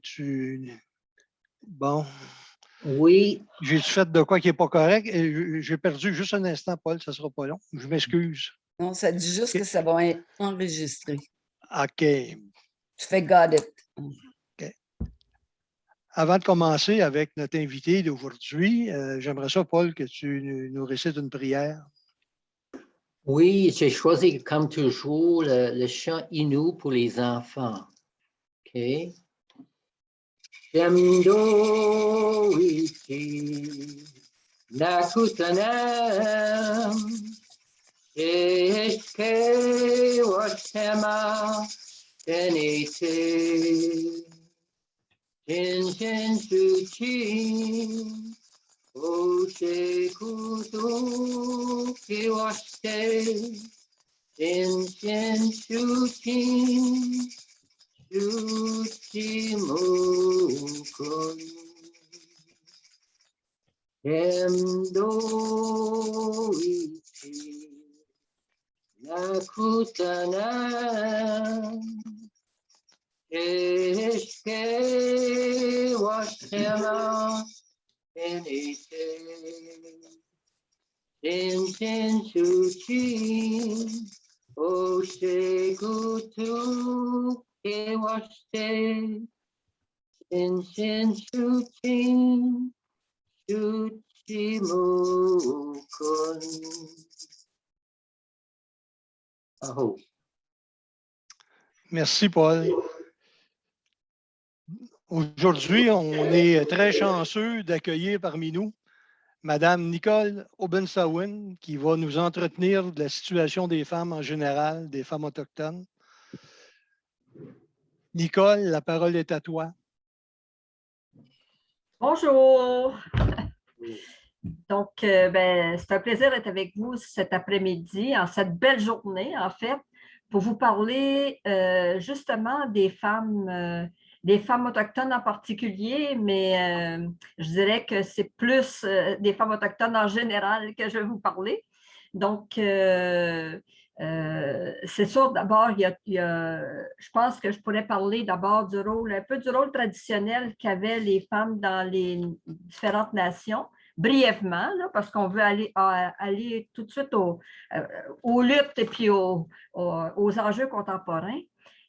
tu... Bon. Oui. J'ai-tu fait de quoi qui n'est pas correct? J'ai perdu juste un instant, Paul, ça ne sera pas long. Je m'excuse. Non, ça dit juste que ça va être enregistré. OK. Tu fais got it. OK. Avant de commencer avec notre invité d'aujourd'hui, j'aimerais ça, Paul, que tu nous récites une prière. Oui, j'ai choisi, comme toujours, le chant Innu pour les enfants. OK? Shemdo iti nakutanam Eshke washema tenete Shin Shuchi Oshe kutu kiwashte Shin Shuchi Shuchimukun Kendo iti nakutana Eshke washema enite Shin Shuchi Oshe kutu Ewashte Shin Shuchi Shuchimukun. Aho. Merci, Paul. Aujourd'hui, on est très chanceux d'accueillir parmi nous Madame Nicole Obensaouen, qui va nous entretenir de la situation des femmes en général, des femmes autochtones. Nicole, la parole est à toi. Bonjour. Donc, c'est un plaisir d'être avec vous cet après-midi, en cette belle journée, en fait, pour vous parler justement des femmes autochtones en particulier, mais je dirais que c'est plus des femmes autochtones en général que je vais vous parler. Donc, c'est sûr, d'abord, je pense que je pourrais parler d'abord un peu du rôle traditionnel qu'avaient les femmes dans les différentes nations, brièvement, là, parce qu'on veut aller tout de suite aux luttes et puis aux enjeux contemporains,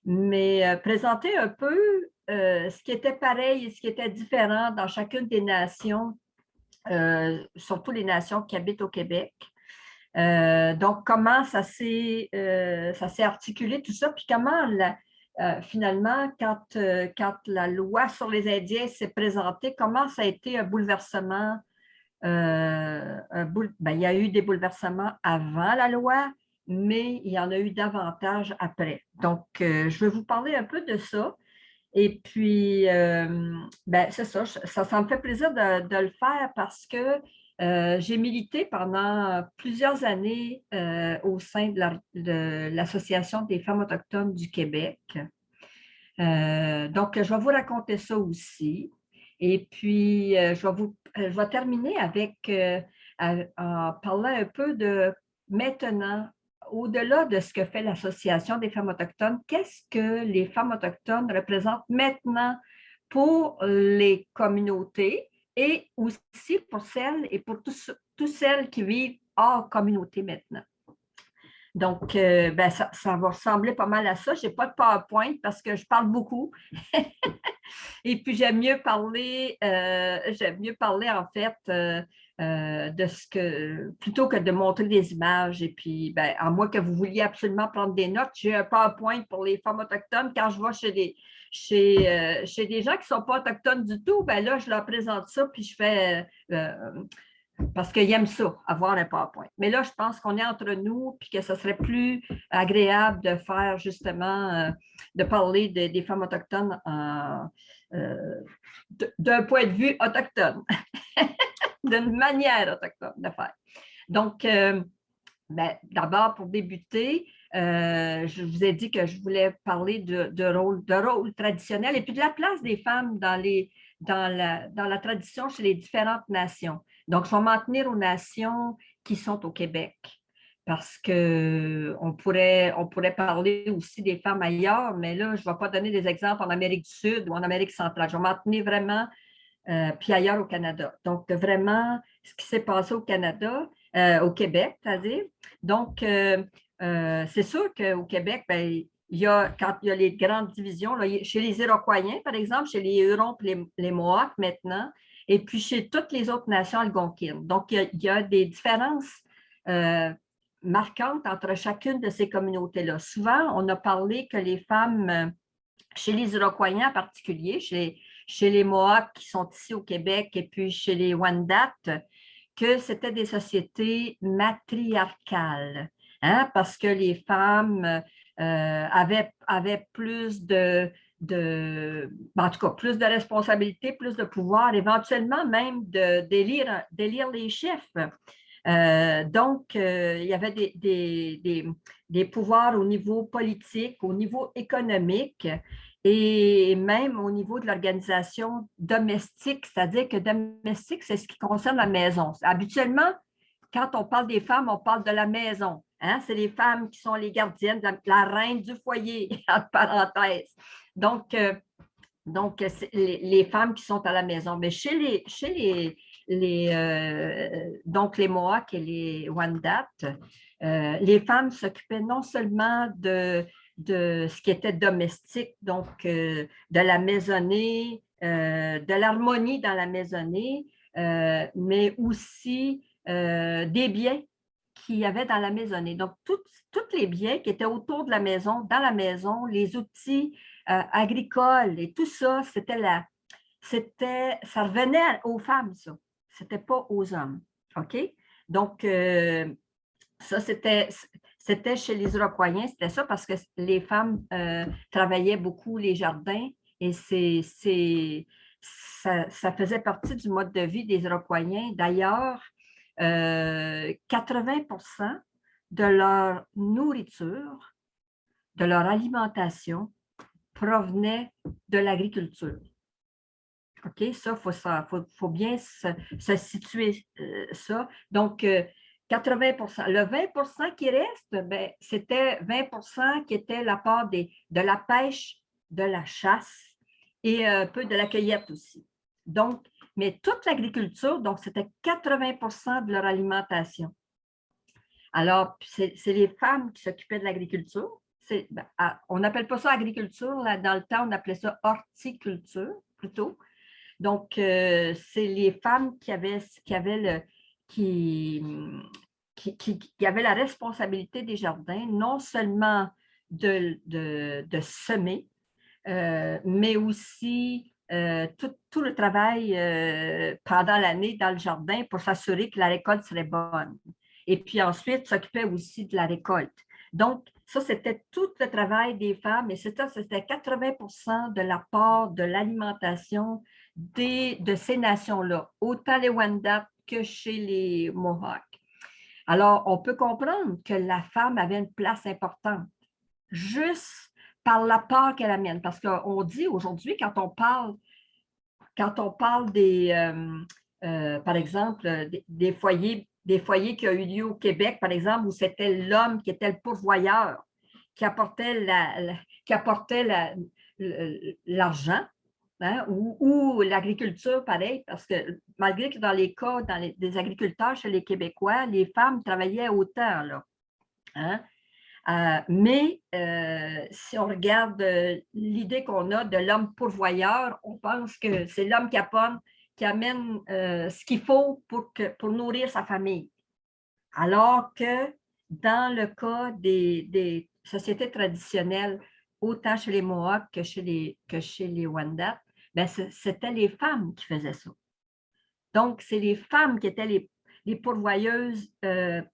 mais présenter un peu ce qui était pareil et ce qui était différent dans chacune des nations, surtout les nations qui habitent au Québec. Donc, comment ça s'est articulé, tout ça, puis comment, finalement, quand la loi sur les Indiens s'est présentée, comment ça a été un bouleversement. Il y a eu des bouleversements avant la loi, mais il y en a eu davantage après. Donc, je vais vous parler un peu de ça. Et puis, c'est ça, ça me fait plaisir de le faire parce que j'ai milité pendant plusieurs années au sein de l'Association des femmes autochtones du Québec. Donc, je vais vous raconter ça aussi. Et puis, je vais terminer en parlant un peu de maintenant, au-delà de ce que fait l'Association des femmes autochtones, qu'est-ce que les femmes autochtones représentent maintenant pour les communautés et aussi pour celles et pour toutes celles qui vivent hors communauté maintenant. Donc, ça va ressembler pas mal à ça. Je n'ai pas de PowerPoint parce que je parle beaucoup. Et puis, j'aime mieux parler en fait de ce que, plutôt que de montrer des images. Et puis, à moins que vous vouliez absolument prendre des notes, j'ai un PowerPoint pour les femmes autochtones. Quand je vais chez des gens qui ne sont pas autochtones du tout, là, je leur présente ça, puis je fais... parce qu'ils aiment ça, avoir un PowerPoint. Mais là, je pense qu'on est entre nous puis que ce serait plus agréable de faire justement, de parler des femmes autochtones d'un point de vue autochtone, d'une manière autochtone de faire. Donc, d'abord, pour débuter, je vous ai dit que je voulais parler de rôle traditionnel et puis de la place des femmes dans la tradition chez les différentes nations. Donc, je vais m'en tenir aux nations qui sont au Québec. parce qu'on pourrait parler aussi des femmes ailleurs, mais là, je ne vais pas donner des exemples en Amérique du Sud ou en Amérique centrale. Je vais m'en tenir vraiment, puis ailleurs au Canada. Donc, vraiment, ce qui s'est passé au Canada, au Québec, c'est-à-dire. Donc, c'est sûr qu'au Québec, ben, quand il y a les grandes divisions, là, chez les Iroquois, par exemple, chez les Hurons et les Mohawks maintenant, et puis chez toutes les autres nations algonquines. Donc, il y a des différences marquantes entre chacune de ces communautés-là. Souvent, on a parlé que les femmes, chez les Iroquois en particulier, chez les Mohawks qui sont ici au Québec et puis chez les Wendat, que c'était des sociétés matriarcales, hein, parce que les femmes avaient plus en tout cas, plus de responsabilités, plus de pouvoir, éventuellement même d'élire les chefs. Donc, il y avait des pouvoirs au niveau politique, au niveau économique et même au niveau de l'organisation domestique, c'est-à-dire que domestique, c'est ce qui concerne la maison. Habituellement, quand on parle des femmes, on parle de la maison. Hein? C'est les femmes qui sont les gardiennes, la reine du foyer, entre parenthèses. Donc, les femmes qui sont à la maison. Mais donc les Mohawks et les Wendat, les femmes s'occupaient non seulement de ce qui était domestique, donc de la maisonnée, de l'harmonie dans la maisonnée, mais aussi des biens qu'il y avait dans la maisonnée. Donc, tous les biens qui étaient autour de la maison, dans la maison, les outils agricoles et tout ça, ça revenait aux femmes, ça. C'était pas aux hommes. OK? Donc, ça, c'était chez les Iroquois, c'était ça parce que les femmes travaillaient beaucoup les jardins et ça faisait partie du mode de vie des Iroquois. D'ailleurs, 80% de leur nourriture, de leur alimentation provenait de l'agriculture. OK? Ça, faut bien se situer ça. Donc, 80%. Le 20% qui reste, ben, c'était 20% qui était la part de la pêche, de la chasse et un peu de la cueillette aussi. Donc, mais toute l'agriculture, donc c'était 80% de leur alimentation. Alors, c'est les femmes qui s'occupaient de l'agriculture. On n'appelle pas ça agriculture, là, dans le temps, on appelait ça horticulture plutôt. Donc, c'est les femmes qui avaient la responsabilité des jardins, non seulement de semer, mais aussi tout le travail pendant l'année dans le jardin pour s'assurer que la récolte serait bonne. Et puis ensuite, s'occuper aussi de la récolte. Donc, ça, c'était tout le travail des femmes et c'était 80% de la part de l'alimentation de ces nations-là, autant les Wendat que chez les Mohawks. Alors, on peut comprendre que la femme avait une place importante, juste par la part qu'elle amène. Parce qu'on dit aujourd'hui, quand on parle par exemple, des foyers qui ont eu lieu au Québec, par exemple, où c'était l'homme qui était le pourvoyeur, qui apportait l'argent, hein, ou l'agriculture, pareil, parce que malgré que dans les cas des agriculteurs chez les Québécois, les femmes travaillaient autant, là. Hein? Mais si on regarde l'idée qu'on a de l'homme pourvoyeur, on pense que c'est l'homme qui amène ce qu'il faut pour nourrir sa famille. Alors que dans le cas des sociétés traditionnelles, autant chez les Mohawks que chez les Wendat, ben c'était les femmes qui faisaient ça. Donc, c'est les femmes qui étaient les pourvoyeuses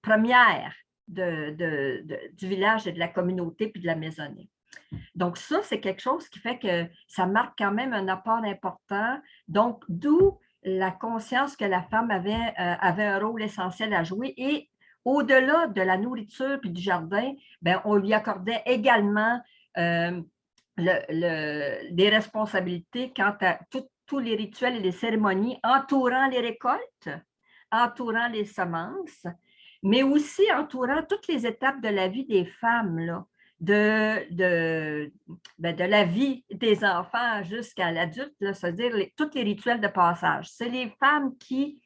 premières du village et de la communauté puis de la maisonnée. Donc, ça, c'est quelque chose qui fait que ça marque quand même un apport important. Donc, d'où la conscience que la femme avait un rôle essentiel à jouer. Et au-delà de la nourriture puis du jardin, bien, on lui accordait également des responsabilités quant à tous les rituels et les cérémonies entourant les récoltes, entourant les semences, mais aussi entourant toutes les étapes de la vie des femmes, là, de la vie des enfants jusqu'à l'adulte, c'est-à-dire tous les rituels de passage. C'est les femmes qui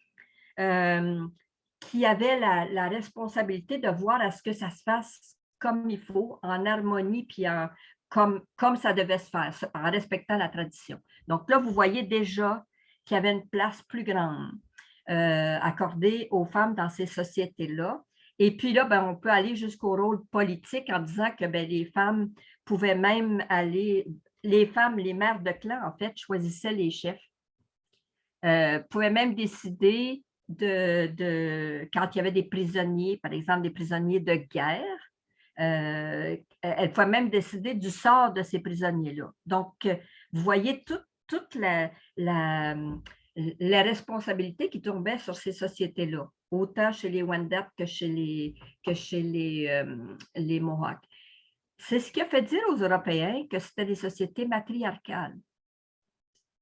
avaient la responsabilité de voir à ce que ça se fasse comme il faut, en harmonie, puis comme ça devait se faire, en respectant la tradition. Donc là, vous voyez déjà qu'il y avait une place plus grande accordée aux femmes dans ces sociétés-là. Et puis là, on peut aller jusqu'au rôle politique en disant que les femmes pouvaient même aller, les femmes, les mères de clan, en fait, choisissaient les chefs, pouvaient même décider quand il y avait des prisonniers, par exemple des prisonniers de guerre, elle pouvait même décider du sort de ces prisonniers-là. Donc, vous voyez toute la responsabilité qui tombait sur ces sociétés-là, autant chez les Wendat que chez les Mohawks. C'est ce qui a fait dire aux Européens que c'était des sociétés matriarcales.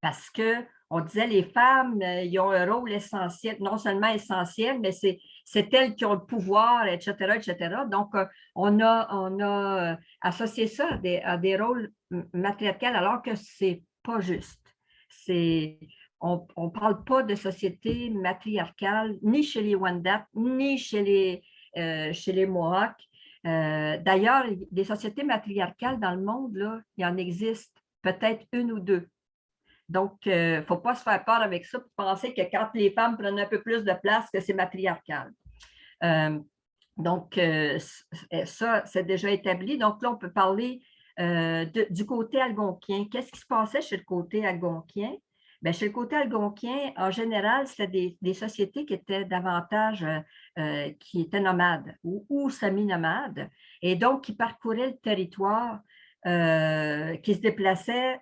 Parce qu'on disait les femmes, ils ont un rôle essentiel, non seulement essentiel, mais c'est elles qui ont le pouvoir, etc., etc. Donc, on a associé ça à des rôles matriarcals, alors que ce n'est pas juste. On ne parle pas de société matriarcale, ni chez les Wendat, ni chez les Mohawks. D'ailleurs, des sociétés matriarcales dans le monde, là, il en existe peut-être une ou deux. Donc, il ne faut pas se faire peur avec ça, pour penser que quand les femmes prennent un peu plus de place, que c'est matriarcal. Donc, ça, c'est déjà établi. Donc, là, on peut parler du côté algonquien. Qu'est-ce qui se passait chez le côté algonquien? Chez le côté algonquien, en général, c'était des sociétés qui étaient davantage, qui étaient nomades ou semi-nomades, et donc qui parcouraient le territoire, qui se déplaçaient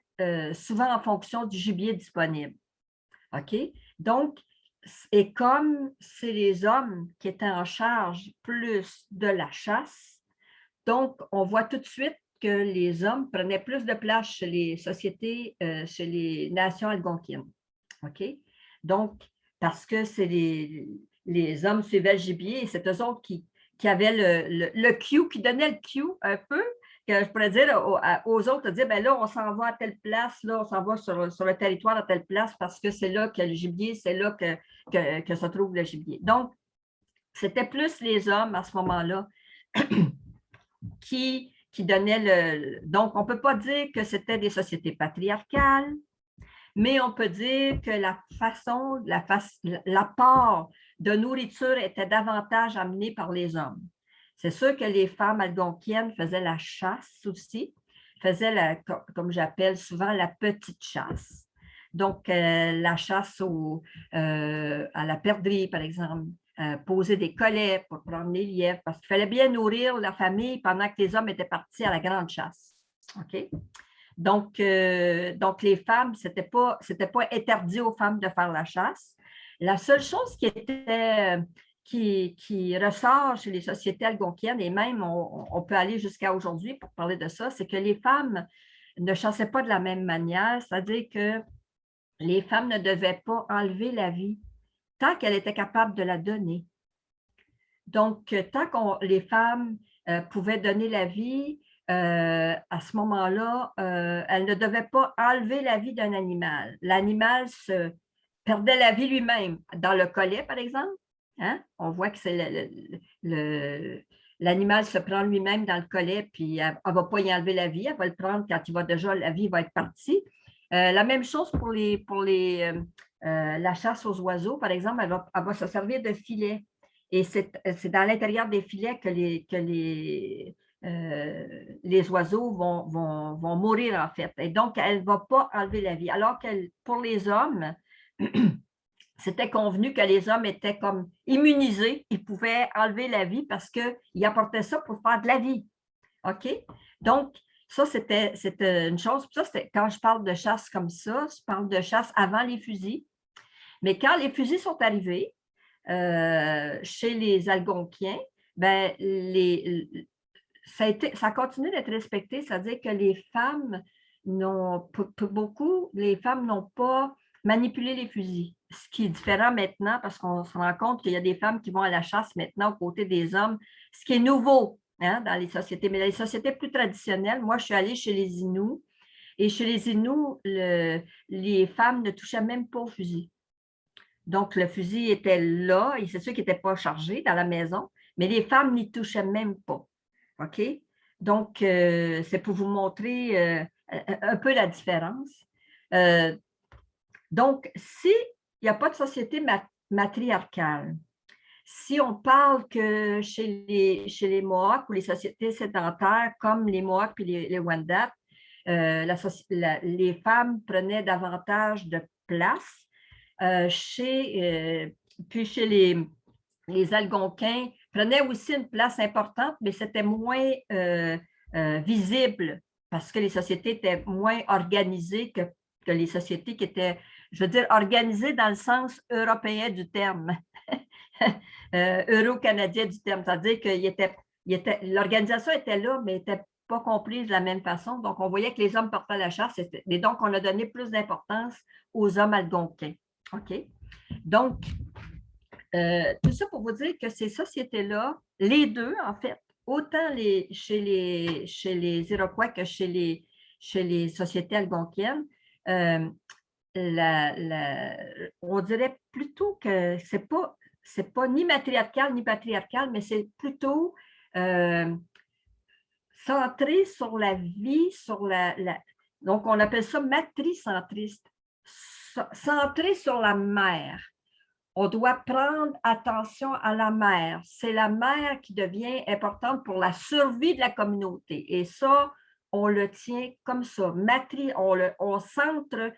souvent en fonction du gibier disponible. OK? Donc, et comme c'est les hommes qui étaient en charge plus de la chasse, donc on voit tout de suite que les hommes prenaient plus de place chez les sociétés, chez les nations algonquines. OK? Donc, parce que c'est les hommes suivaient le gibier et c'est eux autres qui avaient le cue, qui donnaient le cue un peu, que je pourrais dire aux autres, de dire, là, on s'en va à telle place, là, on s'en va sur le territoire à telle place parce que c'est là que le gibier, c'est là que se trouve le gibier. Donc, c'était plus les hommes à ce moment-là qui donnaient Donc, on ne peut pas dire que c'était des sociétés patriarcales, mais on peut dire que l'apport de nourriture était davantage amené par les hommes. C'est sûr que les femmes algonquiennes faisaient la chasse aussi, faisaient, comme j'appelle souvent, la petite chasse. Donc, la chasse à la perdrix, par exemple, poser des collets pour prendre les lièvres, parce qu'il fallait bien nourrir la famille pendant que les hommes étaient partis à la grande chasse. OK? Donc, les femmes, ce n'était pas interdit aux femmes de faire la chasse. La seule chose qui ressort chez les sociétés algonquiennes, et même on peut aller jusqu'à aujourd'hui pour parler de ça, c'est que les femmes ne chassaient pas de la même manière, c'est-à-dire que les femmes ne devaient pas enlever la vie tant qu'elles étaient capables de la donner. Donc, tant que les femmes pouvaient donner la vie, à ce moment-là, elles ne devaient pas enlever la vie d'un animal. L'animal perdait la vie lui-même. Dans le collet, par exemple, hein, on voit que c'est l'animal se prend lui-même dans le collet, puis elle ne va pas y enlever la vie, elle va le prendre quand la vie va être partie. La même chose pour la chasse aux oiseaux, par exemple, elle va se servir de filets. Et c'est dans l'intérieur des filets que les oiseaux vont mourir, en fait. Et donc, elle ne va pas enlever la vie. Alors que pour les hommes, c'était convenu que les hommes étaient comme immunisés. Ils pouvaient enlever la vie parce qu'ils apportaient ça pour faire de la vie. OK? Donc, ça, c'était une chose. Ça, quand je parle de chasse comme ça, je parle de chasse avant les fusils. Mais quand les fusils sont arrivés, chez les Algonquiens, ça a continué d'être respecté, c'est-à-dire que les femmes les femmes n'ont pas manipulé les fusils. ce qui est différent maintenant, parce qu'on se rend compte qu'il y a des femmes qui vont à la chasse maintenant aux côtés des hommes, ce qui est nouveau hein, dans les sociétés. Mais dans les sociétés plus traditionnelles, moi, je suis allée chez les Inuits, et chez les Inuits, les femmes ne touchaient même pas au fusil. Donc, le fusil était là, et c'est sûr qu'il n'était pas chargé dans la maison, mais les femmes n'y touchaient même pas. OK? Donc, c'est pour vous montrer un peu la différence. Donc, s'il n'y a pas de société matriarcale, si on parle que chez les Mohawks ou les sociétés sédentaires comme les Mohawks et les Wendat, les femmes prenaient davantage de place. Puis chez les Algonquins, prenaient aussi une place importante, mais c'était moins visible parce que les sociétés étaient moins organisées que les sociétés qui étaient, je veux dire, organisées dans le sens européen du terme, euro-canadien du terme, c'est-à-dire que l'organisation était là, mais n'était pas comprise de la même façon. Donc, on voyait que les hommes partaient à la chasse, et donc on a donné plus d'importance aux hommes algonquins. OK? Donc, tout ça pour vous dire que ces sociétés-là, les deux, en fait, autant chez les Iroquois que chez les sociétés algonquiennes, on dirait plutôt que c'est pas ni matriarcal ni patriarcal, mais c'est plutôt centré sur la vie, donc on appelle ça matricentriste, centré sur la mère. On doit prendre attention à la mère. C'est la mère qui devient importante pour la survie de la communauté. Et ça, on le tient comme ça. On centre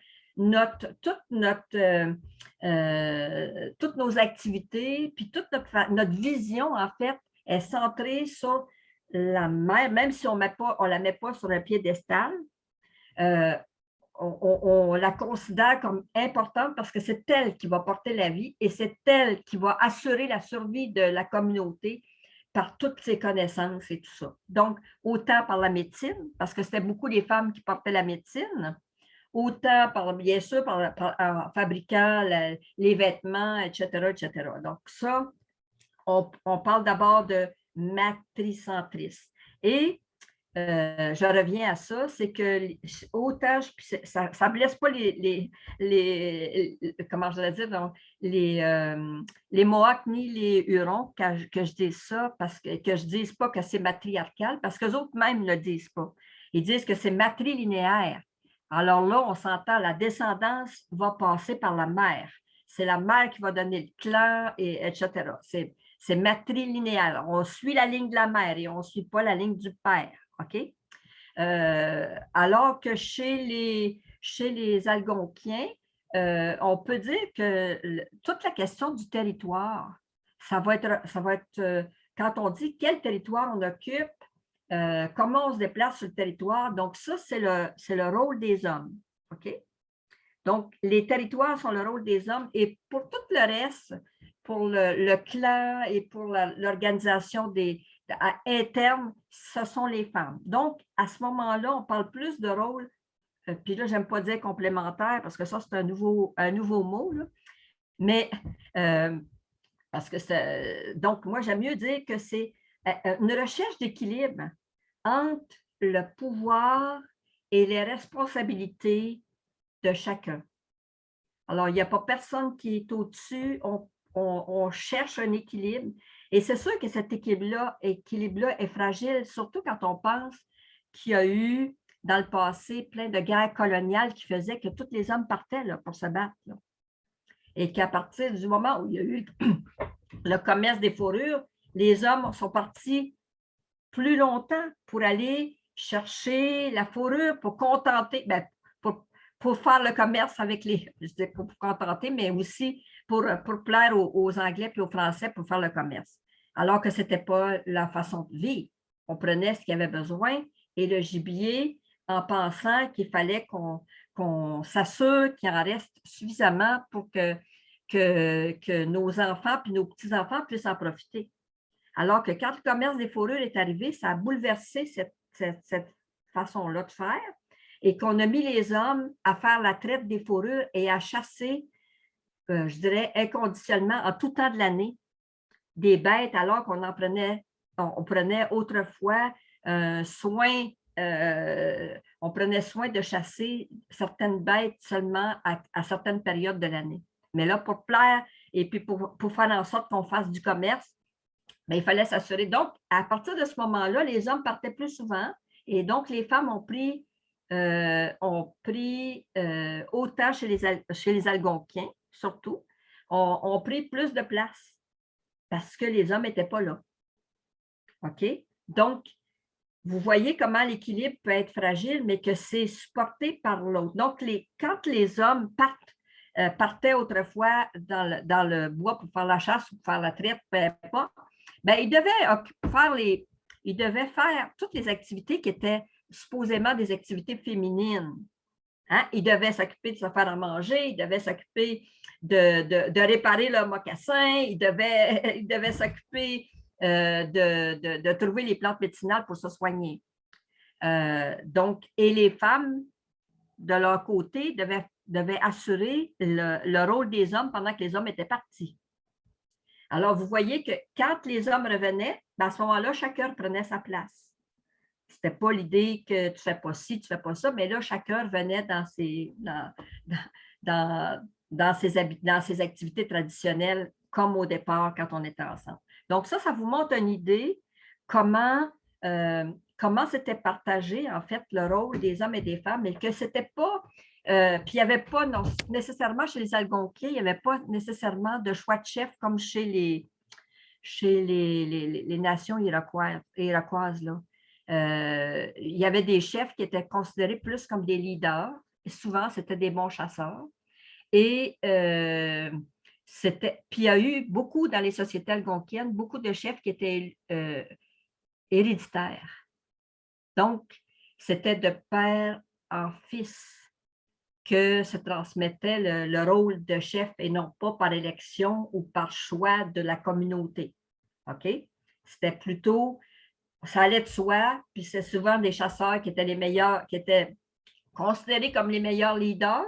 toutes nos activités, puis toute notre vision, en fait, est centrée sur la mère, même si on ne la met pas sur un piédestal. On la considère comme importante parce que c'est elle qui va porter la vie et c'est elle qui va assurer la survie de la communauté par toutes ses connaissances et tout ça. Donc, autant par la médecine, parce que c'était beaucoup les femmes qui portaient la médecine, autant, bien sûr, en fabriquant les vêtements, etc., etc. Donc, ça, on parle d'abord de matricentrisme. Et je reviens à ça, c'est que autant, ça ne blesse pas comment je vais dire, donc, les Mohawks ni les Hurons que je dise ça, parce que je ne dise pas que c'est matriarcal, parce qu'eux autres même ne le disent pas. Ils disent que c'est matrilinéaire. Alors là, on s'entend, la descendance va passer par la mère. C'est la mère qui va donner le clan, etc. C'est matrilinéaire. On suit la ligne de la mère et on ne suit pas la ligne du père. OK? Alors que chez les Algonquiens, on peut dire que toute la question du territoire, ça va être quand on dit quel territoire on occupe, comment on se déplace sur le territoire. Donc, ça, c'est le rôle des hommes. OK? Donc, les territoires sont le rôle des hommes et pour tout le reste, pour le clan et pour l'organisation interne, ce sont les femmes. Donc, à ce moment-là, on parle plus de rôle, puis là, je n'aime pas dire complémentaire parce que ça, c'est un nouveau mot, là. Mais parce que donc, moi, j'aime mieux dire que c'est une recherche d'équilibre entre le pouvoir et les responsabilités de chacun. Alors, il n'y a pas personne qui est au-dessus, on cherche un équilibre. Et c'est sûr que cet équilibre-là est fragile, surtout quand on pense qu'il y a eu, dans le passé, plein de guerres coloniales qui faisaient que tous les hommes partaient là, pour se battre. Là. Et qu'à partir du moment où il y a eu le commerce des fourrures, les hommes sont partis plus longtemps pour aller chercher la fourrure pour contenter, pour faire le commerce avec je dis pour contenter, mais aussi pour plaire aux Anglais et aux Français pour faire le commerce. Alors que ce n'était pas la façon de vivre. On prenait ce qu'il y avait besoin et le gibier en pensant qu'il fallait qu'on s'assure qu'il en reste suffisamment pour que nos enfants et nos petits-enfants puissent en profiter. Alors que quand le commerce des fourrures est arrivé, ça a bouleversé cette façon-là de faire et qu'on a mis les hommes à faire la traite des fourrures et à chasser je dirais, inconditionnellement, en tout temps de l'année, des bêtes, alors qu'on en prenait, on prenait autrefois soin, on prenait soin de chasser certaines bêtes seulement à certaines périodes de l'année. Mais là, pour plaire et puis pour faire en sorte qu'on fasse du commerce, bien, il fallait s'assurer. Donc, à partir de ce moment-là, les hommes partaient plus souvent et donc les femmes ont pris autant chez les Algonquiens, surtout, ont pris plus de place parce que les hommes n'étaient pas là. OK? Donc, vous voyez comment l'équilibre peut être fragile, mais que c'est supporté par l'autre. Donc, quand les hommes partaient autrefois dans le bois pour faire la chasse ou pour faire la traite, peu importe, bien, ils devaient faire toutes les activités qui étaient supposément des activités féminines. Hein? Ils devaient s'occuper de se faire à manger, ils devaient s'occuper de réparer leurs mocassins, ils devaient s'occuper de trouver les plantes médicinales pour se soigner. Donc, et les femmes, de leur côté, devaient assurer le rôle des hommes pendant que les hommes étaient partis. Alors, vous voyez que quand les hommes revenaient, à ce moment-là, chacun prenait sa place. Ce n'était pas l'idée que tu ne fais pas ci, tu ne fais pas ça, mais là, chacun venait dans ses activités traditionnelles comme au départ quand on était ensemble. Donc ça vous montre une idée comment c'était partagé, en fait, le rôle des hommes et des femmes, et que ce n'était pas, puis il n'y avait pas nécessairement chez les Algonquiens, il n'y avait pas nécessairement de choix de chef comme chez les nations iroquoises, là. Il y avait des chefs qui étaient considérés plus comme des leaders. Et souvent, c'était des bons chasseurs. Et puis il y a eu beaucoup dans les sociétés algonquiennes, beaucoup de chefs qui étaient héréditaires. Donc, c'était de père en fils que se transmettait le rôle de chef et non pas par élection ou par choix de la communauté. OK? C'était plutôt... Ça allait de soi, puis c'est souvent des chasseurs qui étaient les meilleurs, qui étaient considérés comme les meilleurs leaders.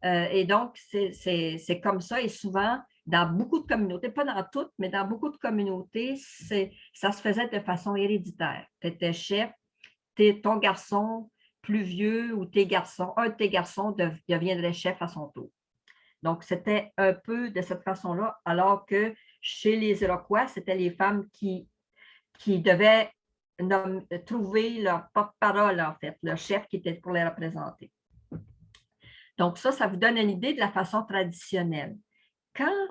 Et donc, c'est comme ça. Et souvent, dans beaucoup de communautés, pas dans toutes, mais dans beaucoup de communautés, ça se faisait de façon héréditaire. Tu étais chef, ton garçon plus vieux ou un de tes garçons deviendrait chef à son tour. Donc, c'était un peu de cette façon-là, alors que chez les Iroquois, c'était les femmes qui devaient trouver leur porte-parole, en fait, leur chef qui était pour les représenter. Donc, ça vous donne une idée de la façon traditionnelle. Quand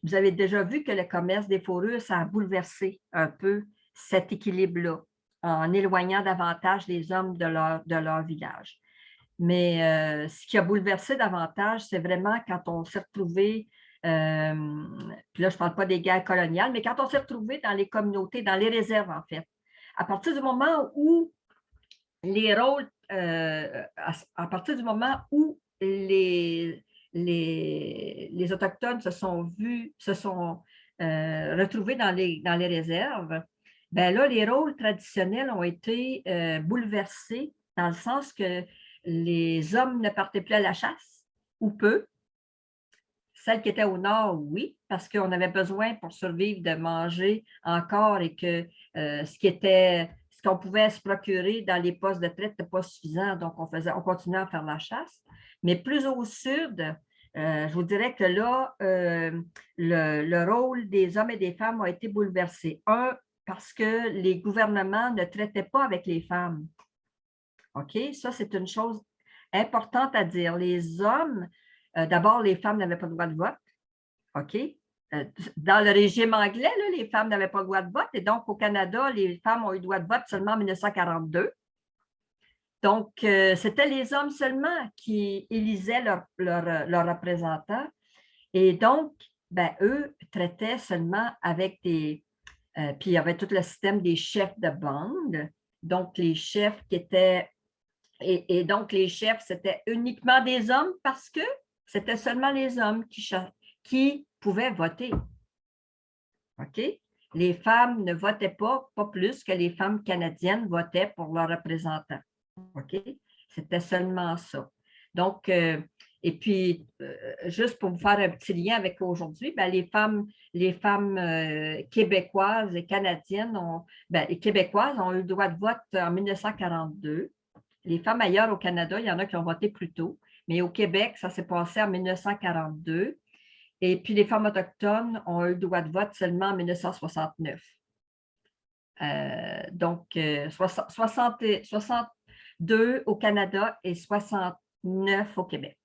vous avez déjà vu que le commerce des fourrures, ça a bouleversé un peu cet équilibre-là, en éloignant davantage les hommes de leur village. Mais ce qui a bouleversé davantage, c'est vraiment quand on s'est retrouvé, puis là, je ne parle pas des guerres coloniales, mais quand on s'est retrouvé dans les communautés, dans les réserves, en fait. À partir du moment où les rôles, à partir du moment où les Autochtones se sont retrouvés dans les réserves, bien là, les rôles traditionnels ont été bouleversés dans le sens que les hommes ne partaient plus à la chasse, ou peu. Celles qui étaient au nord, oui, parce qu'on avait besoin pour survivre de manger encore et que ce qu'on pouvait se procurer dans les postes de traite n'était pas suffisant, donc on continuait à faire la chasse. Mais plus au sud, je vous dirais que là, le rôle des hommes et des femmes a été bouleversé. Un, parce que les gouvernements ne traitaient pas avec les femmes. OK? Ça, c'est une chose importante à dire. Les hommes, d'abord, les femmes n'avaient pas le droit de vote. OK? Dans le régime anglais, là, les femmes n'avaient pas le droit de vote. Et donc, au Canada, les femmes ont eu le droit de vote seulement en 1942. Donc, c'était les hommes seulement qui élisaient leurs représentants. Et donc, ben, eux traitaient seulement avec puis il y avait tout le système des chefs de bande. Donc, les chefs qui étaient... Et donc, les chefs, c'était uniquement des hommes parce que c'était seulement les hommes qui pouvaient voter. OK? Les femmes ne votaient pas plus que les femmes canadiennes votaient pour leurs représentants. OK? C'était seulement ça. Donc, Et puis, juste pour vous faire un petit lien avec aujourd'hui, ben, les femmes québécoises et canadiennes les Québécoises ont eu le droit de vote en 1942. Les femmes ailleurs au Canada, il y en a qui ont voté plus tôt, mais au Québec, ça s'est passé en 1942. Et puis, les femmes autochtones ont eu le droit de vote seulement en 1969. Donc, 62 au Canada et 69 au Québec.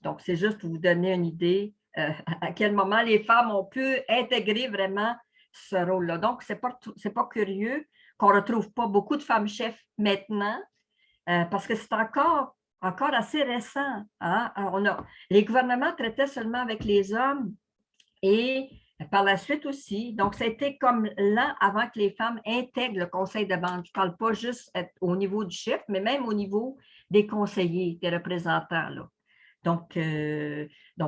Donc, c'est juste pour vous donner une idée à quel moment les femmes ont pu intégrer vraiment ce rôle-là. Donc, ce n'est pas curieux qu'on ne retrouve pas beaucoup de femmes chefs maintenant, parce que c'est encore assez récent. Hein? Les gouvernements traitaient seulement avec les hommes et par la suite aussi. Donc, ça a été comme l'an avant que les femmes intègrent le conseil de bande. Je ne parle pas juste au niveau du chef, mais même au niveau des conseillers, des représentants. Là. Donc,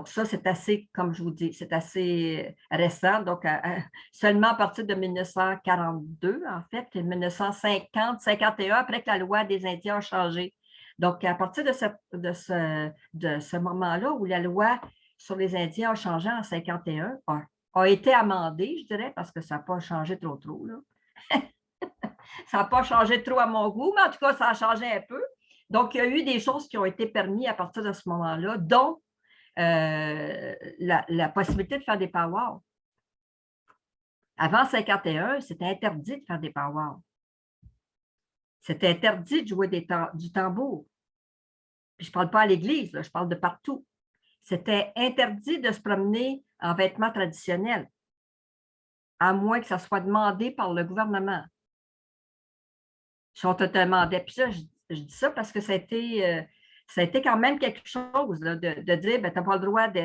ça, c'est assez, comme je vous dis, c'est assez récent. Donc, seulement à partir de 1942, en fait, et 1950, 51, après que la loi des Indiens a changé. Donc, à partir de ce moment-là où la loi sur les Indiens a changé en 51, a été amendée, je dirais, parce que ça n'a pas changé trop, là. Ça n'a pas changé trop à mon goût, mais en tout cas, ça a changé un peu. Donc, il y a eu des choses qui ont été permises à partir de ce moment-là, dont la possibilité de faire des powwows. Avant 51, c'était interdit de faire des powwows. C'était interdit de jouer du tambour. Puis je ne parle pas à l'église, là, je parle de partout. C'était interdit de se promener en vêtements traditionnels, à moins que ça soit demandé par le gouvernement. Si on te demandait, puis ça, je dis ça parce que ça a été quand même quelque chose là, de dire, ben, tu n'as pas le droit de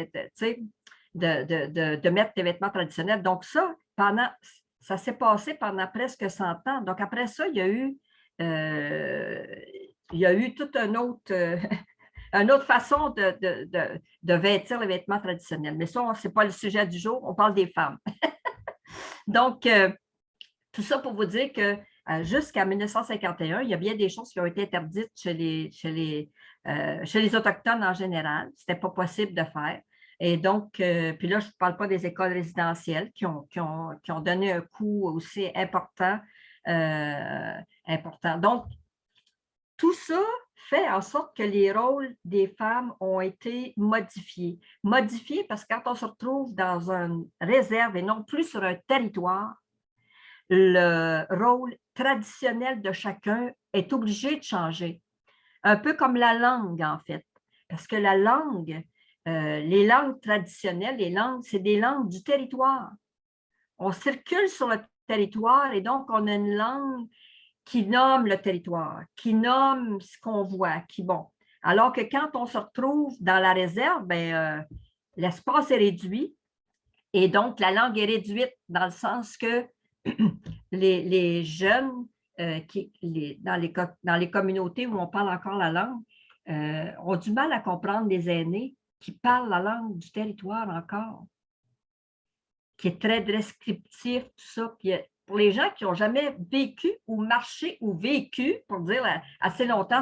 mettre tes vêtements traditionnels. Donc ça s'est passé pendant presque 100 ans. Donc après ça, il y a eu toute une autre façon de vêtir les vêtements traditionnels. Mais ça, ce n'est pas le sujet du jour, on parle des femmes. Donc, tout ça pour vous dire que jusqu'à 1951, il y a bien des choses qui ont été interdites chez les Autochtones en général. Ce n'était pas possible de faire. Et donc, puis là, je ne parle pas des écoles résidentielles qui ont donné un coup aussi important. Donc, tout ça fait en sorte que les rôles des femmes ont été modifiés. Modifiés parce que quand on se retrouve dans une réserve et non plus sur un territoire, le rôle traditionnel de chacun est obligé de changer. Un peu comme la langue, en fait. Parce que la langue, les langues traditionnelles, c'est des langues du territoire. On circule sur le territoire et donc on a une langue qui nomme le territoire, qui nomme ce qu'on voit, Alors que quand on se retrouve dans la réserve, l'espace est réduit et donc la langue est réduite dans le sens que les jeunes dans les communautés où on parle encore la langue ont du mal à comprendre les aînés qui parlent la langue du territoire encore, qui est très descriptif, tout ça. Puis, pour les gens qui n'ont jamais vécu ou marché ou vécu, pour dire assez longtemps,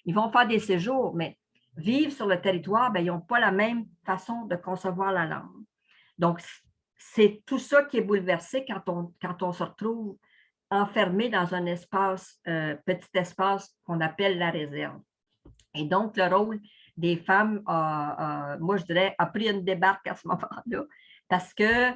ils vont faire des séjours, mais vivre sur le territoire, ils n'ont pas la même façon de concevoir la langue. Donc, c'est tout ça qui est bouleversé quand on se retrouve enfermé dans un espace, petit espace qu'on appelle la réserve. Et donc, le rôle des femmes, moi, je dirais, a pris une débarque à ce moment-là parce que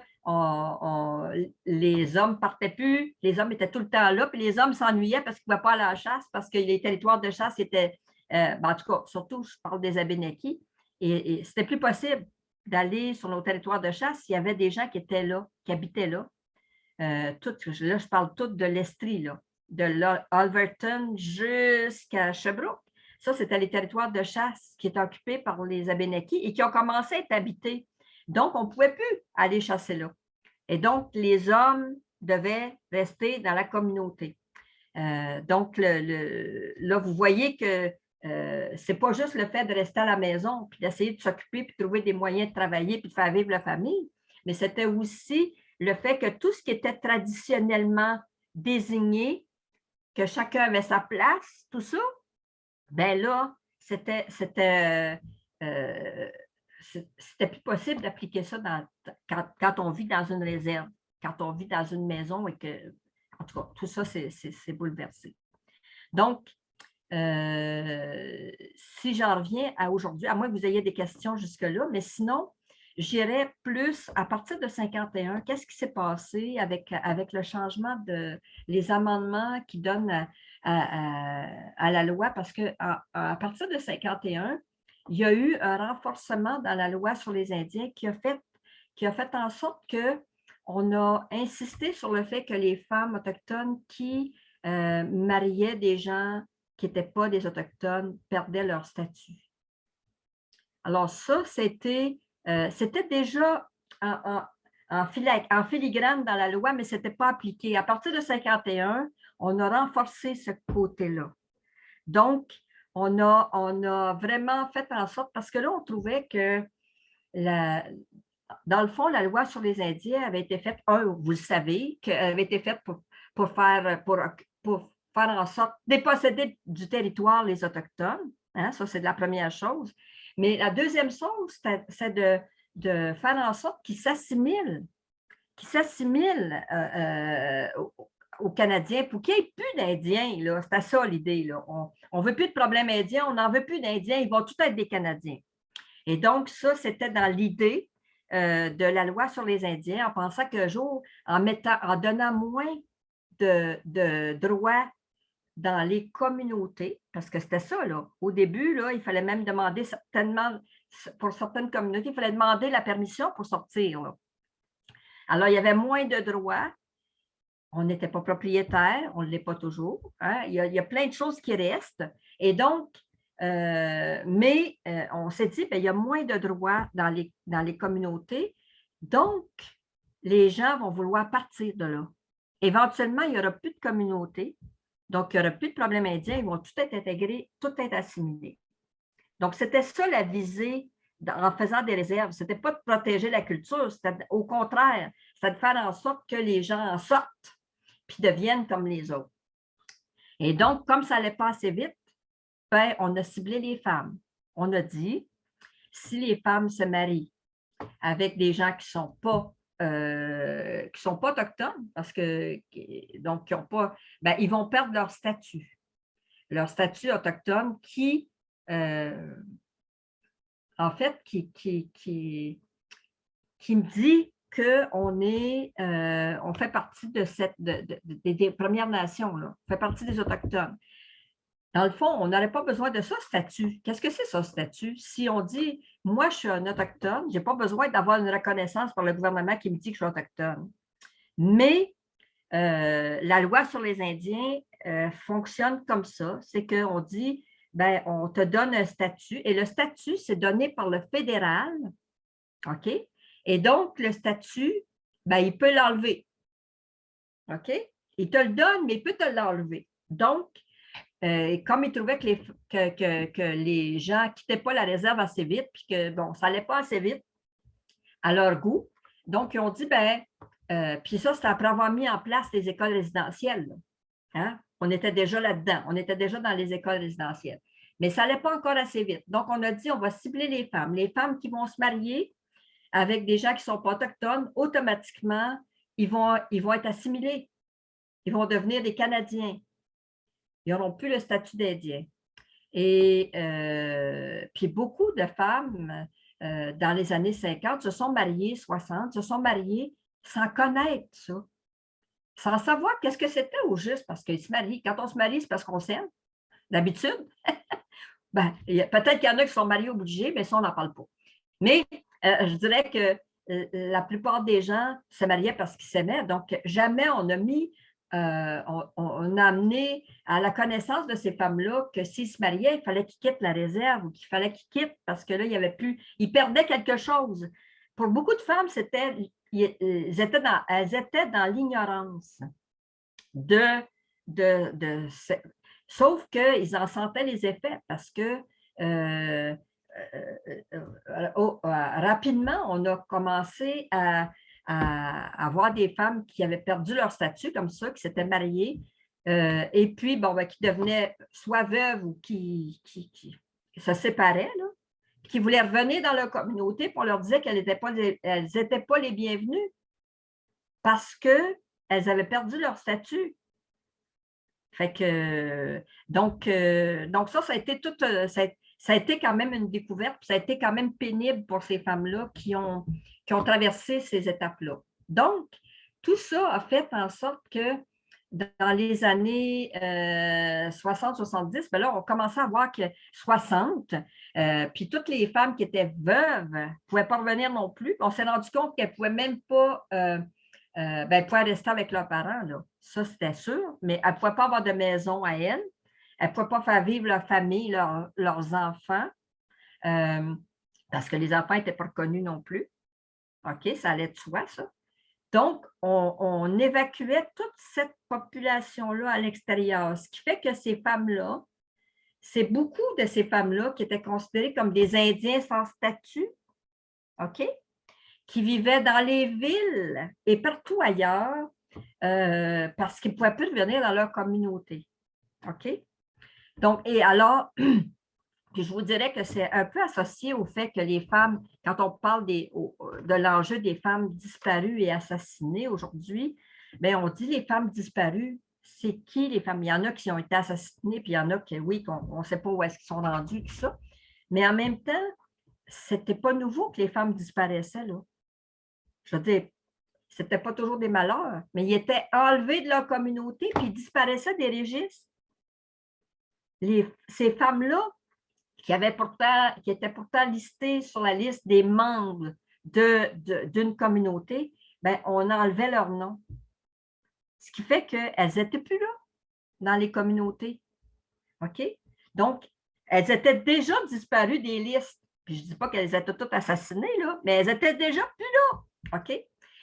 les hommes ne partaient plus, les hommes étaient tout le temps là, puis les hommes s'ennuyaient parce qu'ils ne pouvaient pas aller à la chasse, parce que les territoires de chasse étaient, en tout cas, surtout, je parle des Abénaquis, et c'était plus possible d'aller sur nos territoires de chasse. Il y avait des gens qui étaient là, qui habitaient là. Là, je parle tout de l'Estrie, de Alverton jusqu'à Sherbrooke. Ça, c'était les territoires de chasse qui étaient occupés par les Abénaquis et qui ont commencé à être habités. Donc, on ne pouvait plus aller chasser là. Et donc, les hommes devaient rester dans la communauté. Donc, là, vous voyez que ce n'est pas juste le fait de rester à la maison puis d'essayer de s'occuper puis de trouver des moyens de travailler puis de faire vivre la famille, mais c'était aussi le fait que tout ce qui était traditionnellement désigné, que chacun avait sa place, tout ça, là, c'était c'était plus possible d'appliquer ça quand on vit dans une réserve, quand on vit dans une maison et que, en tout cas, tout ça, c'est bouleversé. Donc, si j'en reviens à aujourd'hui, à moins que vous ayez des questions jusque-là, mais sinon, j'irais plus à partir de 51, qu'est-ce qui s'est passé avec le changement les amendements qui donnent à la loi, parce qu'à partir de 51, il y a eu un renforcement dans la loi sur les Indiens qui a fait en sorte qu'on a insisté sur le fait que les femmes autochtones qui mariaient des gens qui n'étaient pas des Autochtones perdaient leur statut. Alors ça, c'était déjà en filigrane dans la loi, mais ce n'était pas appliqué. À partir de 51, on a renforcé ce côté-là. Donc, on a vraiment fait en sorte, parce que là, on trouvait que, dans le fond, la loi sur les Indiens avait été faite, vous le savez, qu'elle avait été faite pour faire en sorte de déposséder du territoire les Autochtones. Hein, ça, c'est la première chose. Mais la deuxième chose, c'est de faire en sorte qu'ils s'assimilent aux Canadiens pour qu'il n'y ait plus d'Indiens. C'était ça l'idée. On ne veut plus de problème indien, on n'en veut plus d'Indiens, ils vont tous être des Canadiens. Et donc, ça, c'était dans l'idée de la loi sur les Indiens, en pensant qu'un jour, en donnant moins de droits dans les communautés, parce que c'était ça, là. Au début, là, il fallait même demander certainement, pour certaines communautés, il fallait demander la permission pour sortir, là. Alors, il y avait moins de droits. On n'était pas propriétaire, on ne l'est pas toujours. Hein? Il y a plein de choses qui restent. Et donc, on s'est dit, bien, il y a moins de droits dans les communautés. Donc, les gens vont vouloir partir de là. Éventuellement, il n'y aura plus de communautés. Donc, il n'y aura plus de problème indien. Ils vont tout être intégrés, tout être assimilés. Donc, c'était ça la visée en faisant des réserves. Ce n'était pas de protéger la culture, c'était au contraire, c'était de faire en sorte que les gens en sortent puis deviennent comme les autres. Et donc, comme ça n'allait pas assez vite, ben, on a ciblé les femmes. On a dit, si les femmes se marient avec des gens qui ne sont pas autochtones, parce que donc qui ont pas, ben, ils vont perdre leur statut autochtone qui, en fait, qui me dit qu'on on fait partie des Premières Nations, là. On fait partie des Autochtones. Dans le fond, on n'aurait pas besoin de ça, statut. Qu'est-ce que c'est ça, statut? Si on dit, moi, je suis un Autochtone, je n'ai pas besoin d'avoir une reconnaissance par le gouvernement qui me dit que je suis Autochtone. Mais la loi sur les Indiens fonctionne comme ça. C'est qu'on dit, ben, on te donne un statut, et le statut, c'est donné par le fédéral. OK? Et donc, le statut, ben, il peut l'enlever. OK? Il te le donne, mais il peut te l'enlever. Donc, comme il trouvait que les gens ne quittaient pas la réserve assez vite, puis que, bon, ça n'allait pas assez vite à leur goût, donc ils ont dit, ben, puis ça, c'est après avoir mis en place les écoles résidentielles. Hein? On était déjà là-dedans, on était déjà dans les écoles résidentielles. Mais ça n'allait pas encore assez vite. Donc, on a dit, on va cibler les femmes. Les femmes qui vont se marier avec des gens qui ne sont pas autochtones, automatiquement, ils vont être assimilés. Ils vont devenir des Canadiens. Ils n'auront plus le statut d'Indien. Et puis beaucoup de femmes, dans les années 50, se sont mariées, 60, se sont mariées sans connaître ça, sans savoir qu'est-ce que c'était au juste, parce qu'ils se marient. Quand on se marie, c'est parce qu'on s'aime, d'habitude. Ben, peut-être qu'il y en a qui sont mariés obligés, mais ça, on n'en parle pas. Mais je dirais que la plupart des gens se mariaient parce qu'ils s'aimaient. Donc, jamais on a mis on a amené à la connaissance de ces femmes-là que s'ils se mariaient, il fallait qu'ils quittent la réserve ou qu'il fallait qu'ils quittent parce que là, il y avait plus, ils perdaient quelque chose. Pour beaucoup de femmes, elles étaient dans l'ignorance sauf qu'ils en sentaient les effets parce que rapidement, on a commencé à avoir des femmes qui avaient perdu leur statut comme ça, qui s'étaient mariées, et puis bon, ben, qui devenaient soit veuves ou qui se séparaient, là. qui voulaient revenir dans leur communauté, puis on leur disait qu'elles n'étaient pas les bienvenues parce qu'elles avaient perdu leur statut. Fait que, donc ça a été tout, ça a été quand même une découverte, puis ça a été quand même pénible pour ces femmes-là qui ont traversé ces étapes-là. Donc, tout ça a fait en sorte que dans les années 60-70, ben là, on commençait à voir que 60, puis toutes les femmes qui étaient veuves ne pouvaient pas revenir non plus. Puis on s'est rendu compte qu'elles ne pouvaient même pas pouvaient rester avec leurs parents. Là. Ça, c'était sûr, mais elles ne pouvaient pas avoir de maison à elles. Elles ne pouvaient pas faire vivre leur famille, leurs enfants, parce que les enfants n'étaient pas reconnus non plus. OK, ça allait de soi, ça. Donc, on évacuait toute cette population-là à l'extérieur, ce qui fait que ces femmes-là, c'est beaucoup de ces femmes-là qui étaient considérées comme des Indiens sans statut, OK, qui vivaient dans les villes et partout ailleurs parce qu'ils ne pouvaient plus revenir dans leur communauté, OK? Donc, et alors, puis je vous dirais que c'est un peu associé au fait que les femmes, quand on parle de l'enjeu des femmes disparues et assassinées aujourd'hui, bien, on dit les femmes disparues, c'est qui les femmes? Il y en a qui ont été assassinées, puis il y en a qui, oui, qu'on ne sait pas où est-ce qu'ils sont rendus, tout ça. Mais en même temps, ce n'était pas nouveau que les femmes disparaissaient, là. Je veux dire, ce n'était pas toujours des malheurs, mais ils étaient enlevés de leur communauté, puis ils disparaissaient des registres. Ces femmes-là, qui étaient pourtant listées sur la liste des membres d'une communauté, bien, on enlevait leur nom. Ce qui fait qu'elles n'étaient plus là dans les communautés. OK? Donc, elles étaient déjà disparues des listes. Puis je ne dis pas qu'elles étaient toutes assassinées, là, mais elles étaient déjà plus là. OK?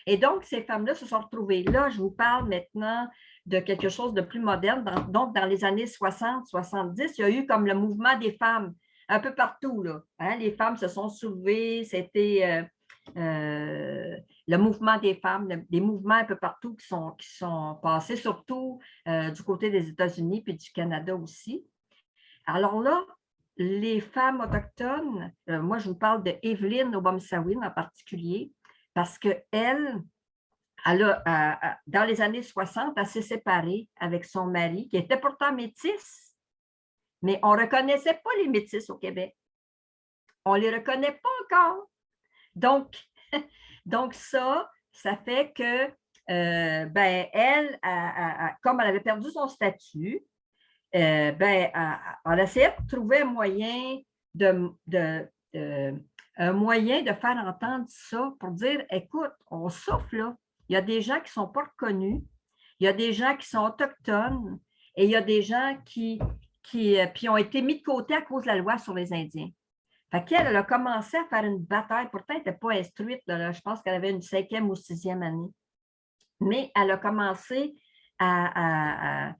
Et donc, ces femmes-là se sont retrouvées. Là, je vous parle maintenant de quelque chose de plus moderne. Donc, dans les années 60-70, il y a eu comme le mouvement des femmes un peu partout, là. Hein? Les femmes se sont soulevées, c'était le mouvement des femmes, des mouvements un peu partout qui sont passés, surtout du côté des États-Unis puis du Canada aussi. Alors là, les femmes autochtones, moi je vous parle de Evelyn Obomsawin en particulier, parce qu'elle, dans les années 60, elle s'est séparée avec son mari, qui était pourtant métisse. Mais on ne reconnaissait pas les métis au Québec. On ne les reconnaît pas encore. Donc ça fait que, elle, comme elle avait perdu son statut, elle essayait de trouver un moyen de faire entendre ça pour dire, écoute, on souffle là. Il y a des gens qui ne sont pas reconnus, il y a des gens qui sont autochtones et il y a des gens qui ont été mis de côté à cause de la loi sur les Indiens. Fait qu'elle a commencé à faire une bataille. Pourtant, elle n'était pas instruite. Là, je pense qu'elle avait une 5e ou 6e année. Mais elle a commencé à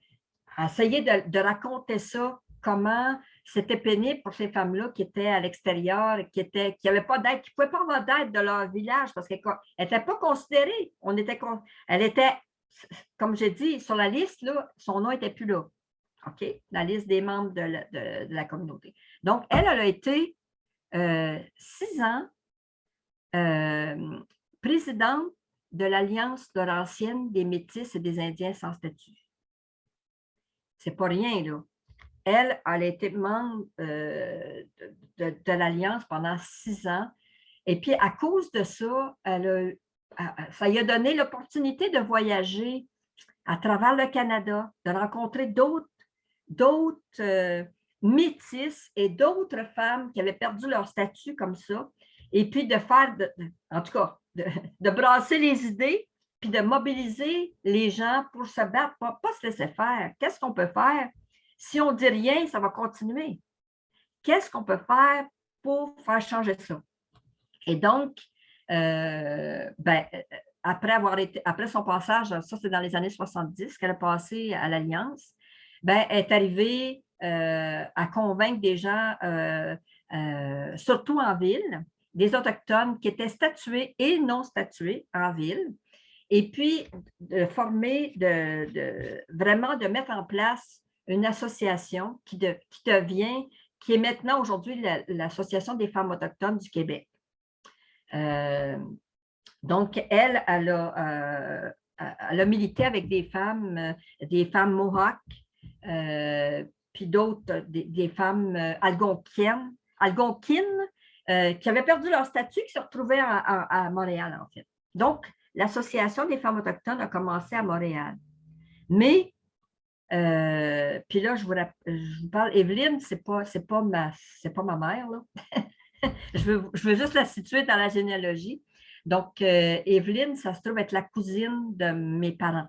essayer de raconter ça, comment c'était pénible pour ces femmes-là qui étaient à l'extérieur, qui n'avaient pas d'aide, qui ne pouvaient pas avoir d'aide de leur village parce qu'elle n'était pas considérée. Elle était, comme j'ai dit, sur la liste, là, son nom n'était plus là. OK? La liste des membres de la communauté. Donc, elle a été 6 ans présidente de l'Alliance laurentienne des Métis et des Indiens sans statut. C'est pas rien, là. Elle a été membre de l'Alliance pendant 6 ans. Et puis, à cause de ça, ça lui a donné l'opportunité de voyager à travers le Canada, de rencontrer d'autres métis et d'autres femmes qui avaient perdu leur statut comme ça, et puis de faire, en tout cas, de brasser les idées, puis de mobiliser les gens pour se battre, pas se laisser faire. Qu'est-ce qu'on peut faire? Si on ne dit rien, ça va continuer. Qu'est-ce qu'on peut faire pour faire changer ça? Et donc, après son passage, ça c'est dans les années 70 qu'elle a passé à l'Alliance, elle est arrivée à convaincre des gens, surtout en ville, des Autochtones qui étaient statués et non statués en ville, et puis de former, vraiment de mettre en place une association qui qui est maintenant aujourd'hui l'Association des femmes autochtones du Québec. Donc, elle a milité avec des femmes Mohawks, puis d'autres, des femmes algonquines, qui avaient perdu leur statut, qui se retrouvaient à Montréal, en fait. Donc, l'Association des femmes autochtones a commencé à Montréal. Mais, puis là, je vous parle, Evelyne, c'est pas ma mère, là. je veux juste la situer dans la généalogie. Donc, Evelyne, ça se trouve être la cousine de mes parents.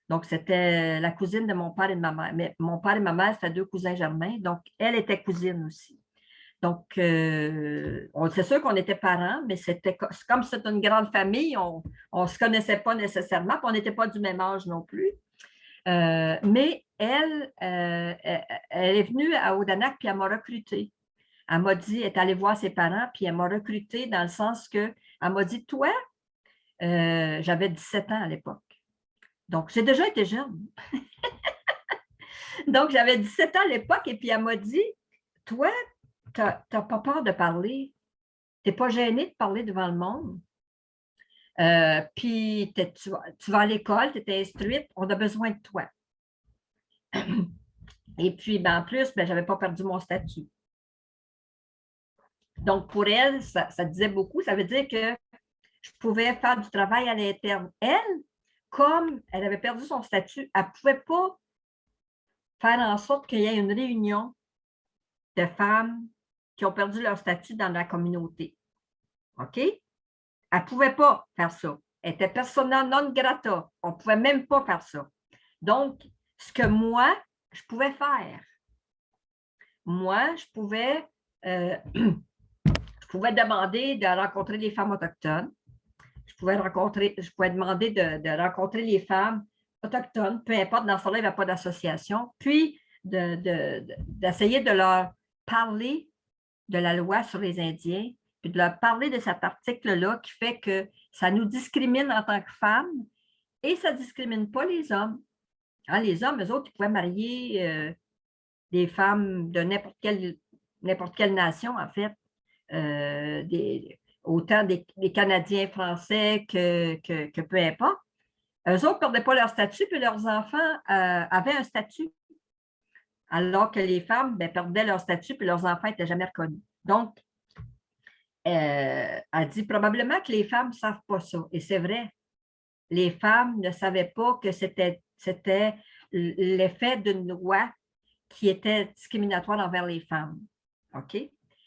Donc, c'était la cousine de mon père et de ma mère. Mais mon père et ma mère, c'était 2 cousins germains. Donc, elle était cousine aussi. Donc, c'est sûr qu'on était parents, mais comme c'est une grande famille, on ne se connaissait pas nécessairement, puis on n'était pas du même âge non plus. Mais elle est venue à Odanak, puis elle m'a recrutée. Elle m'a dit, elle est allée voir ses parents, puis elle m'a recrutée dans le sens que, elle m'a dit, toi, j'avais 17 ans à l'époque. Donc, j'ai déjà été jeune. Donc, j'avais 17 ans à l'époque, et puis elle m'a dit, toi, tu n'as pas peur de parler. Tu n'es pas gênée de parler devant le monde. Puis, tu vas à l'école, tu es instruite, on a besoin de toi. Et puis, en plus, je n'avais pas perdu mon statut. Donc, pour elle, ça disait beaucoup. Ça veut dire que je pouvais faire du travail à l'interne. Elle, comme elle avait perdu son statut, elle ne pouvait pas faire en sorte qu'il y ait une réunion de femmes qui ont perdu leur statut dans la communauté. OK? Elle ne pouvait pas faire ça. Elle était persona non grata. On ne pouvait même pas faire ça. Donc, ce que moi, je pouvais faire, moi, je pouvais demander de rencontrer les femmes autochtones. Je pouvais demander de rencontrer les femmes autochtones, peu importe, dans ce temps-là, il n'y avait pas d'association, puis d'essayer de leur parler de la loi sur les Indiens, puis de leur parler de cet article-là qui fait que ça nous discrimine en tant que femmes et ça ne discrimine pas les hommes. Hein, les hommes, eux autres, ils pouvaient marier des femmes de n'importe quelle nation, en fait, autant des Canadiens français que peu importe. Eux autres ne perdaient pas leur statut, puis leurs enfants avaient un statut, alors que les femmes perdaient leur statut, puis leurs enfants n'étaient jamais reconnus. Donc, elle dit probablement que les femmes ne savent pas ça. Et c'est vrai, les femmes ne savaient pas que c'était l'effet d'une loi qui était discriminatoire envers les femmes. OK?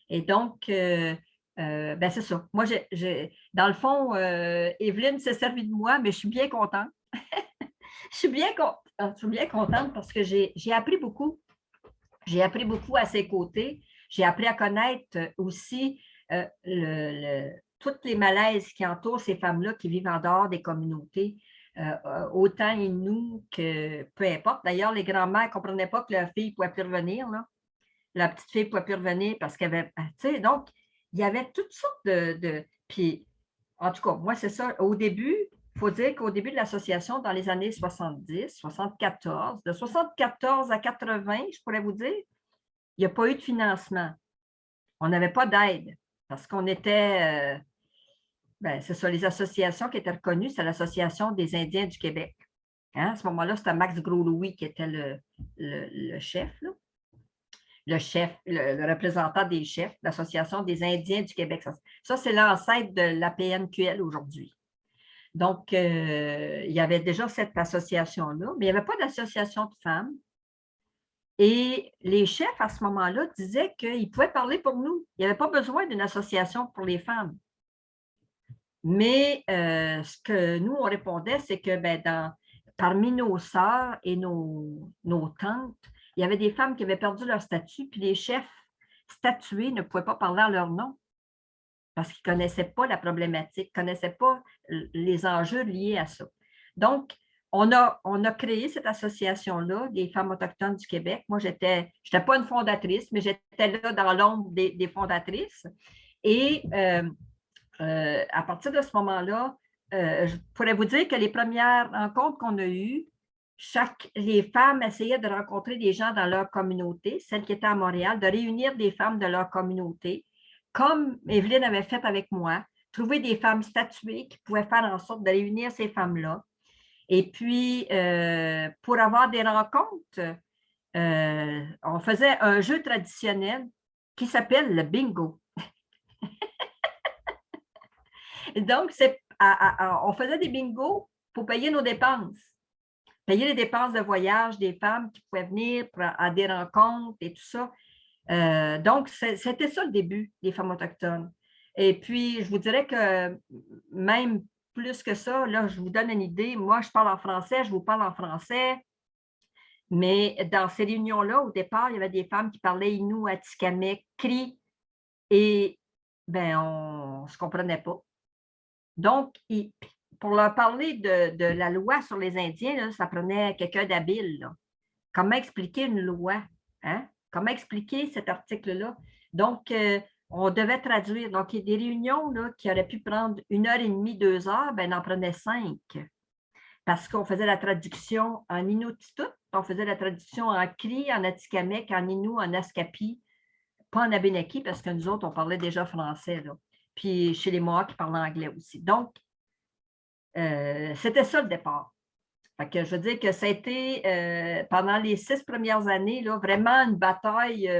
Et donc, c'est ça. Moi, dans le fond, Evelyne s'est servie de moi, mais je suis bien contente. je suis bien contente parce que j'ai appris beaucoup. J'ai appris beaucoup à ses côtés. J'ai appris à connaître aussi toutes les malaises qui entourent ces femmes-là qui vivent en dehors des communautés, autant Inuits que peu importe. D'ailleurs, les grands-mères ne comprenaient pas que leur fille ne pouvait plus revenir. Là. La petite fille ne pouvait plus revenir parce qu'elle avait... Tu sais, donc, il y avait toutes sortes Puis, en tout cas, moi, c'est ça. Au début, il faut dire qu'au début de l'association, dans les années 70, 74, de 74 à 80, je pourrais vous dire, il n'y a pas eu de financement. On n'avait pas d'aide parce qu'on était... c'est ça, les associations qui étaient reconnues, c'est l'Association des Indiens du Québec. Hein? À ce moment-là, c'était Max Gros-Louis qui était le chef, là. Le représentant des chefs, l'Association des Indiens du Québec. Ça c'est l'ancêtre de la PNQL aujourd'hui. Donc, il y avait déjà cette association-là, mais il n'y avait pas d'association de femmes. Et les chefs, à ce moment-là, disaient qu'ils pouvaient parler pour nous. Il n'y avait pas besoin d'une association pour les femmes. Mais ce que nous, on répondait, c'est que parmi nos sœurs et nos tantes, il y avait des femmes qui avaient perdu leur statut, puis les chefs statués ne pouvaient pas parler en leur nom parce qu'ils ne connaissaient pas la problématique, ne connaissaient pas les enjeux liés à ça. Donc, on a créé cette association-là, des femmes autochtones du Québec. Moi, je n'étais pas une fondatrice, mais j'étais là dans l'ombre des fondatrices. Et à partir de ce moment-là, je pourrais vous dire que les premières rencontres qu'on a eues, les femmes essayaient de rencontrer des gens dans leur communauté, celles qui étaient à Montréal, de réunir des femmes de leur communauté, comme Evelyne avait fait avec moi, trouver des femmes statuées qui pouvaient faire en sorte de réunir ces femmes-là. Et puis, pour avoir des rencontres, on faisait un jeu traditionnel qui s'appelle le bingo. Donc, on faisait des bingos pour payer nos dépenses. Payer les dépenses de voyage des femmes qui pouvaient venir à des rencontres et tout ça. Donc, c'était ça le début des femmes autochtones. Et puis, je vous dirais que même plus que ça, là, je vous donne une idée. Moi, je parle en français, je vous parle en français. Mais dans ces réunions-là, au départ, il y avait des femmes qui parlaient Innu, Atikamekw, Cri, et ben, on ne se comprenait pas. Donc, pour leur parler de la loi sur les Indiens, là, ça prenait quelqu'un d'habile. Comment expliquer une loi? Hein? Comment expliquer cet article-là? Donc, on devait traduire. Donc, il y a des réunions là, qui auraient pu prendre 1h30, 2 heures, ben, on en prenait 5. Parce qu'on faisait la traduction en Inuktitut, on faisait la traduction en Cri, en Atikamekw, en Innu, en Askapi, pas en Abénaki, parce que nous autres, on parlait déjà français. Là. Puis chez les Mohawks, qui parlaient anglais aussi. Donc, c'était ça le départ. Fait que je veux dire que ça a été, pendant les 6 premières années, là, vraiment une bataille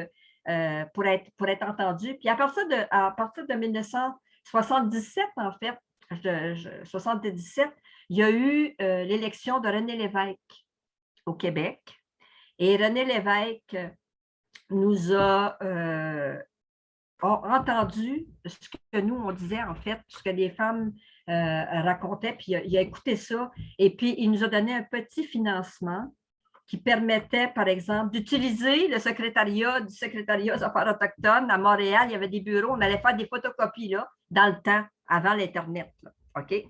pour être entendu. Puis à partir de 1977, en fait, 77, il y a eu l'élection de René Lévesque au Québec. Et René Lévesque nous a entendu ce que nous, on disait, en fait, ce que les femmes racontaient, puis il a écouté ça. Et puis, il nous a donné un petit financement qui permettait, par exemple, d'utiliser le secrétariat du secrétariat des Affaires autochtones à Montréal. Il y avait des bureaux, on allait faire des photocopies là, dans le temps, avant l'Internet. OK?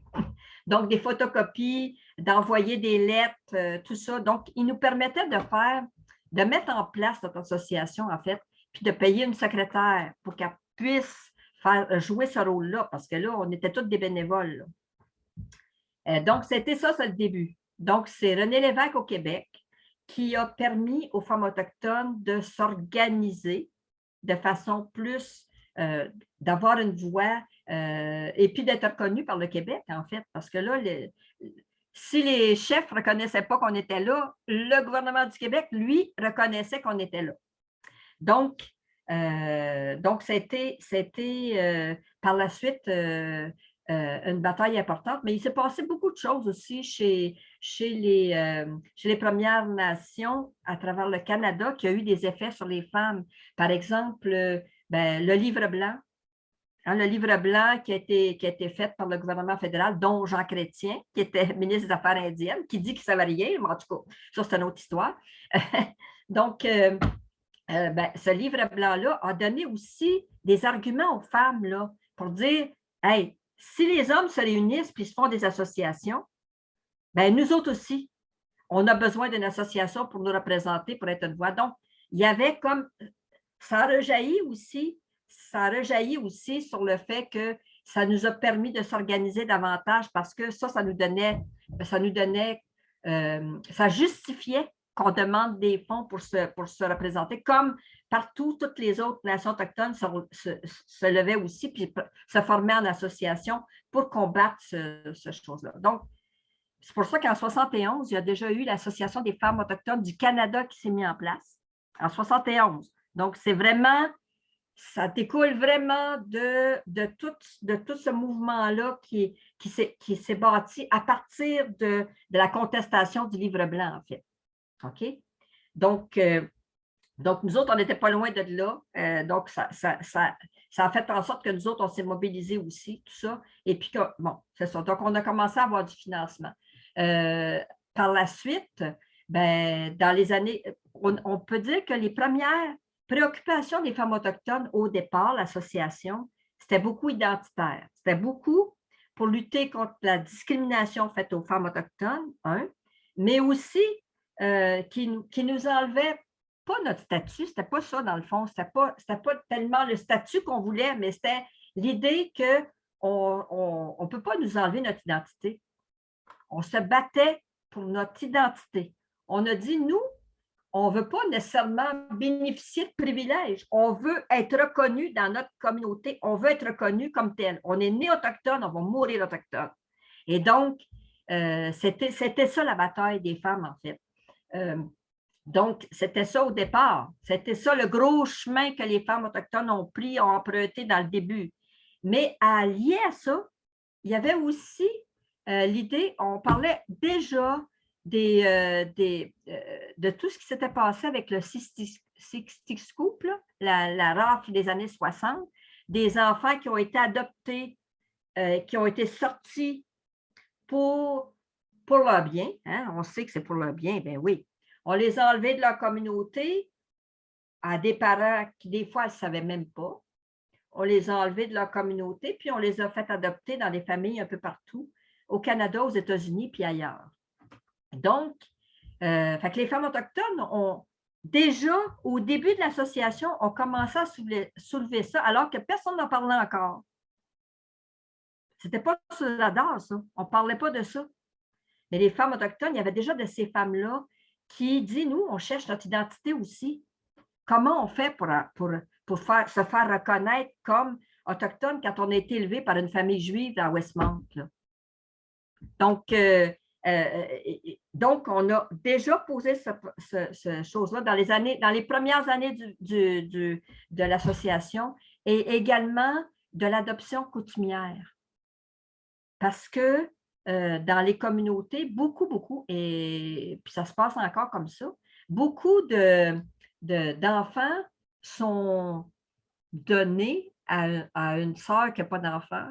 Donc, des photocopies, d'envoyer des lettres, tout ça. Donc, il nous permettait de mettre en place notre association, en fait, puis de payer une secrétaire pour qu'elle puisse jouer ce rôle-là, parce que là, on était tous des bénévoles. Donc, c'était ça, c'est le début. Donc, c'est René Lévesque au Québec qui a permis aux femmes autochtones de s'organiser de façon plus, d'avoir une voix et puis d'être reconnues par le Québec, en fait, parce que là, si les chefs ne reconnaissaient pas qu'on était là, le gouvernement du Québec, lui, reconnaissait qu'on était là. Donc, c'était par la suite une bataille importante, mais il s'est passé beaucoup de choses aussi chez les Premières Nations à travers le Canada qui a eu des effets sur les femmes. Par exemple, le livre blanc. Hein, le livre blanc qui a été fait par le gouvernement fédéral, dont Jean Chrétien, qui était ministre des Affaires indiennes, qui dit qu'il ne savait rien, mais en tout cas, ça, c'est une autre histoire. Donc, ce livre blanc-là a donné aussi des arguments aux femmes là, pour dire, hey, si les hommes se réunissent et se font des associations, ben nous autres aussi, on a besoin d'une association pour nous représenter, pour être une voix. Donc, il y avait comme, ça a rejailli aussi sur le fait que ça nous a permis de s'organiser davantage parce que ça justifiait qu'on demande des fonds pour se représenter, comme partout, toutes les autres nations autochtones se levaient aussi puis se formaient en association pour combattre ce chose-là. Donc, c'est pour ça qu'en 71, il y a déjà eu l'Association des femmes autochtones du Canada qui s'est mise en place, en 71. Donc, c'est vraiment, ça découle vraiment de tout ce mouvement-là qui s'est bâti à partir de la contestation du livre blanc, en fait. OK? Donc, nous autres, on n'était pas loin de là. Donc, ça a fait en sorte que nous autres, on s'est mobilisés aussi, tout ça. Et puis, bon, c'est ça. Donc, on a commencé à avoir du financement. Par la suite, dans les années, on peut dire que les premières préoccupations des femmes autochtones au départ, l'association, c'était beaucoup identitaire. C'était beaucoup pour lutter contre la discrimination faite aux femmes autochtones, mais aussi qui nous enlevait pas notre statut, c'était pas ça dans le fond, c'était pas tellement le statut qu'on voulait, mais c'était l'idée qu'on ne peut pas nous enlever notre identité. On se battait pour notre identité. on a dit, nous, on ne veut pas nécessairement bénéficier de privilèges. On veut être reconnu dans notre communauté. On veut être reconnu comme tel. On est né autochtone, on va mourir autochtone. Et donc, c'était ça la bataille des femmes, en fait. Donc, c'était ça au départ. C'était ça le gros chemin que les femmes autochtones ont pris, ont emprunté dans le début. Mais allié à ça, il y avait aussi l'idée, on parlait déjà de tout ce qui s'était passé avec le 60 Scoop, la rafle des années 60, des enfants qui ont été adoptés, qui ont été sortis pour leur bien. Hein? On sait que c'est pour leur bien, bien oui. On les a enlevés de leur communauté à des parents qui, des fois, ne savaient même pas. On les a enlevés de leur communauté, puis on les a fait adopter dans des familles un peu partout, au Canada, aux États-Unis, puis ailleurs. Donc, fait que les femmes autochtones ont déjà, au début de l'association, ont commencé à soulever ça, alors que personne n'en parlait encore. Ce n'était pas sur le radar, ça. On ne parlait pas de ça. Mais les femmes autochtones, il y avait déjà de ces femmes-là qui disent, nous, on cherche notre identité aussi. Comment on fait pour se faire reconnaître comme autochtone quand on a été élevé par une famille juive à Westmount? Là? Donc, on a déjà posé ce chose-là dans les premières années de l'association et également de l'adoption coutumière. Parce que dans les communautés, beaucoup, et puis ça se passe encore comme ça, beaucoup d'enfants sont donnés à une sœur qui n'a pas d'enfant,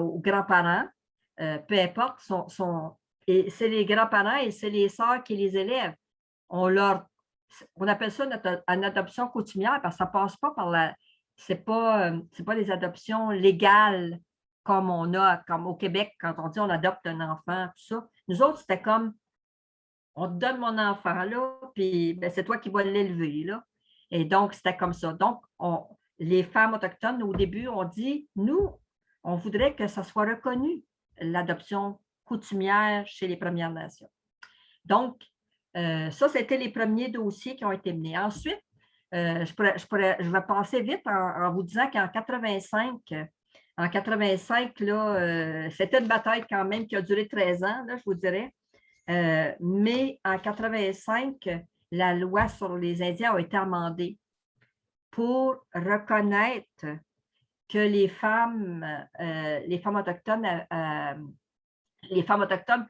aux grands-parents, peu importe, et c'est les grands-parents et c'est les sœurs qui les élèvent. On appelle ça une adoption coutumière parce que ça ne passe pas par c'est pas des adoptions légales comme on a, comme au Québec, quand on dit on adopte un enfant, tout ça. Nous autres, c'était comme, on te donne mon enfant là, puis ben, c'est toi qui vas l'élever, là. Et donc, c'était comme ça. Donc, les femmes autochtones, au début, ont dit, nous, on voudrait que ça soit reconnu, l'adoption coutumière chez les Premières Nations. Donc, ça, c'était les premiers dossiers qui ont été menés. Ensuite, je vais passer vite en vous disant qu'en 85, là, c'était une bataille quand même qui a duré 13 ans, là, je vous dirais. Mais en 85, la loi sur les Indiens a été amendée pour reconnaître que les femmes autochtones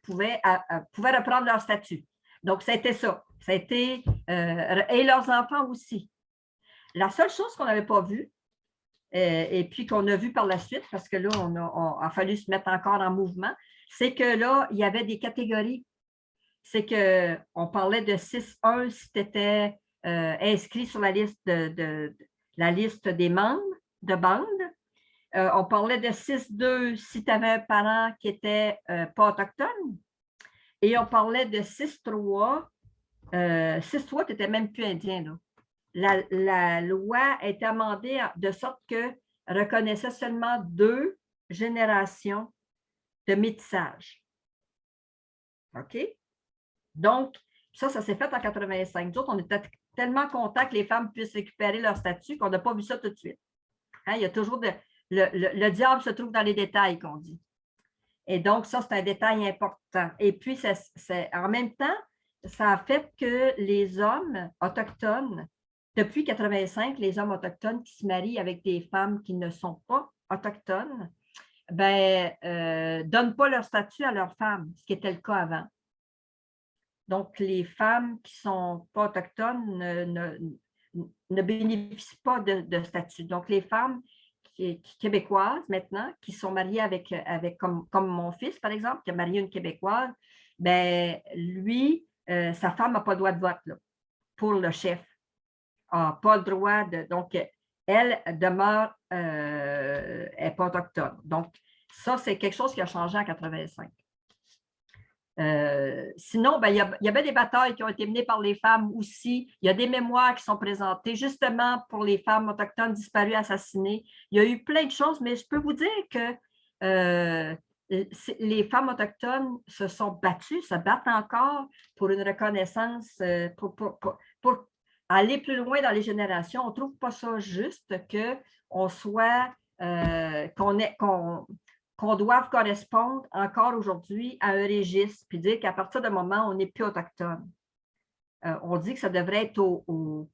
pouvaient reprendre leur statut. Donc, c'était ça. Et leurs enfants aussi. La seule chose qu'on n'avait pas vue, et puis qu'on a vu par la suite, parce que là, on a fallu se mettre encore en mouvement, c'est que là, il y avait des catégories. C'est qu'on parlait de 6-1 si tu étais inscrit sur la liste la liste des membres de bande. On parlait de 6-2 si tu avais un parent qui n'était pas autochtone. Et on parlait de 6-3. 6-3, tu n'étais même plus indien, là. La loi est amendée de sorte que reconnaissait seulement 2 générations de métissage. OK? Donc, ça s'est fait en 85. Nous autres, on était tellement contents que les femmes puissent récupérer leur statut qu'on n'a pas vu ça tout de suite. Hein, il y a toujours le diable se trouve dans les détails, qu'on dit. Et donc, ça, c'est un détail important. Et puis, en même temps, ça a fait que les hommes autochtones, depuis 85, les hommes autochtones qui se marient avec des femmes qui ne sont pas autochtones, ne donnent pas leur statut à leurs femmes, ce qui était le cas avant. Donc, les femmes qui ne sont pas autochtones ne bénéficient pas de statut. Donc, les femmes québécoises maintenant, qui sont mariées avec comme mon fils, par exemple, qui a marié une Québécoise, lui, sa femme n'a pas le droit de vote là, pour le chef. N'a pas le droit de. Donc, elle demeure, elle n'est pas autochtone. Donc, ça, c'est quelque chose qui a changé en 85. Sinon, il y avait des batailles qui ont été menées par les femmes aussi. Il y a des mémoires qui sont présentées justement pour les femmes autochtones disparues, assassinées. Il y a eu plein de choses, mais je peux vous dire que les femmes autochtones se sont battues, se battent encore pour une reconnaissance, pour aller plus loin dans les générations. On ne trouve pas ça juste qu'on soit, qu'on doive correspondre encore aujourd'hui à un registre, puis dire qu'à partir d'un moment, on n'est plus autochtone. On dit que ça devrait être aux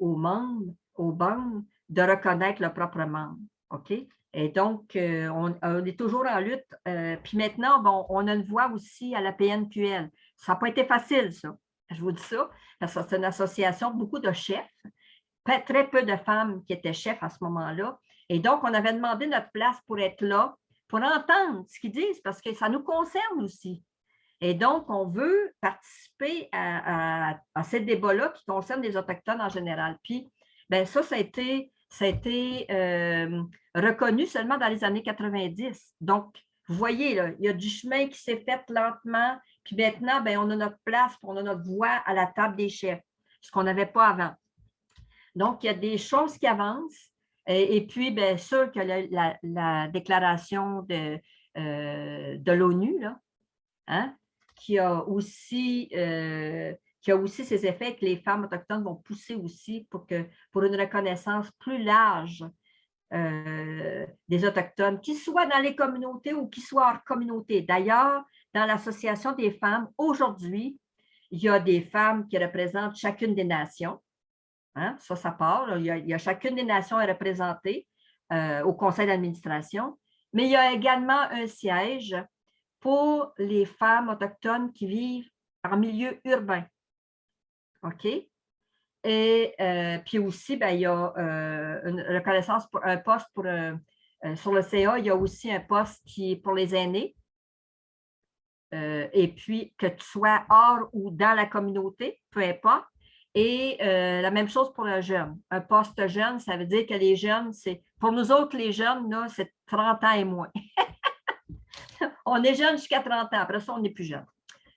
membres, aux bandes, de reconnaître leur propre membre. OK? Et donc, on est toujours en lutte. Puis maintenant, bon, on a une voix aussi à la PNQL. Ça n'a pas été facile, ça. Je vous dis ça, parce que c'est une association, beaucoup de chefs, très peu de femmes qui étaient chefs à ce moment-là. Et donc, on avait demandé notre place pour être là, pour entendre ce qu'ils disent, parce que ça nous concerne aussi. Et donc, on veut participer à ces débats-là qui concernent les Autochtones en général. Puis, bien, ça a été reconnu seulement dans les années 90. Donc, vous voyez, là, il y a du chemin qui s'est fait lentement, puis maintenant, bien, on a notre place, on a notre voix à la table des chefs, ce qu'on n'avait pas avant. Donc, il y a des choses qui avancent. Et puis, bien sûr que la déclaration de l'ONU, là, hein, qui a aussi ses effets, que les femmes autochtones vont pousser aussi pour une reconnaissance plus large des Autochtones, qu'ils soient dans les communautés ou qu'ils soient hors communauté. D'ailleurs, dans l'Association des femmes, aujourd'hui, il y a des femmes qui représentent chacune des nations. Hein? Ça part. Là. Il y a chacune des nations est représentée au conseil d'administration, mais il y a également un siège pour les femmes autochtones qui vivent en milieu urbain. OK? Et puis aussi, bien, il y a une reconnaissance pour un poste sur le CA, il y a aussi un poste qui est pour les aînés. Et puis, que tu sois hors ou dans la communauté, peu importe. Et la même chose pour le jeune. Un poste jeune, ça veut dire que les jeunes, pour nous autres, les jeunes, là, c'est 30 ans et moins. On est jeune jusqu'à 30 ans. Après ça, on n'est plus jeune.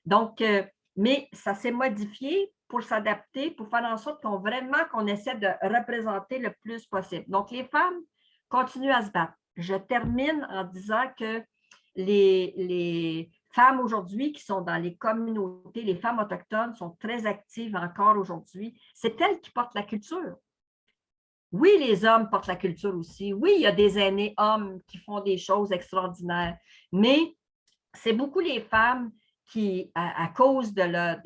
Donc, mais ça s'est modifié pour s'adapter, pour faire en sorte qu'on essaie de représenter le plus possible. Donc, les femmes continuent à se battre. Je termine en disant que les femmes aujourd'hui qui sont dans les communautés, les femmes autochtones sont très actives encore aujourd'hui. C'est elles qui portent la culture. Oui, les hommes portent la culture aussi. Oui, il y a des aînés hommes qui font des choses extraordinaires, mais c'est beaucoup les femmes qui, à cause un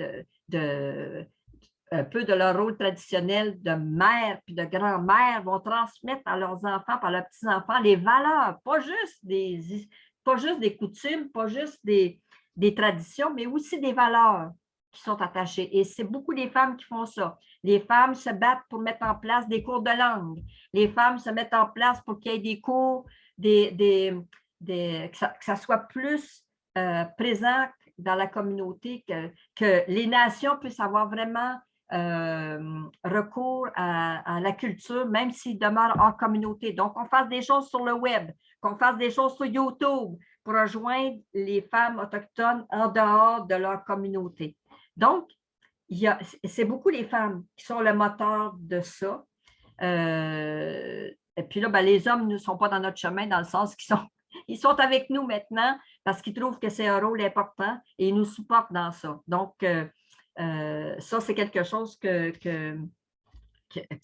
peu de leur rôle traditionnel de mère puis de grand-mère, vont transmettre à leurs enfants, à leurs petits-enfants, les valeurs, pas juste des coutumes, pas juste des traditions, mais aussi des valeurs qui sont attachées. Et c'est beaucoup les femmes qui font ça. Les femmes se battent pour mettre en place des cours de langue. Les femmes se mettent en place pour qu'il y ait des cours, que ça soit plus présent dans la communauté, que les nations puissent avoir vraiment recours à la culture, même s'ils demeurent hors communauté. Donc, on fasse des choses sur le web, qu'on fasse des choses sur YouTube pour rejoindre les femmes autochtones en dehors de leur communauté. Donc, c'est beaucoup les femmes qui sont le moteur de ça. Et puis là, ben, les hommes ne sont pas dans notre chemin dans le sens qu'ils sont avec nous maintenant parce qu'ils trouvent que c'est un rôle important et ils nous supportent dans ça. Donc, ça, c'est quelque chose qui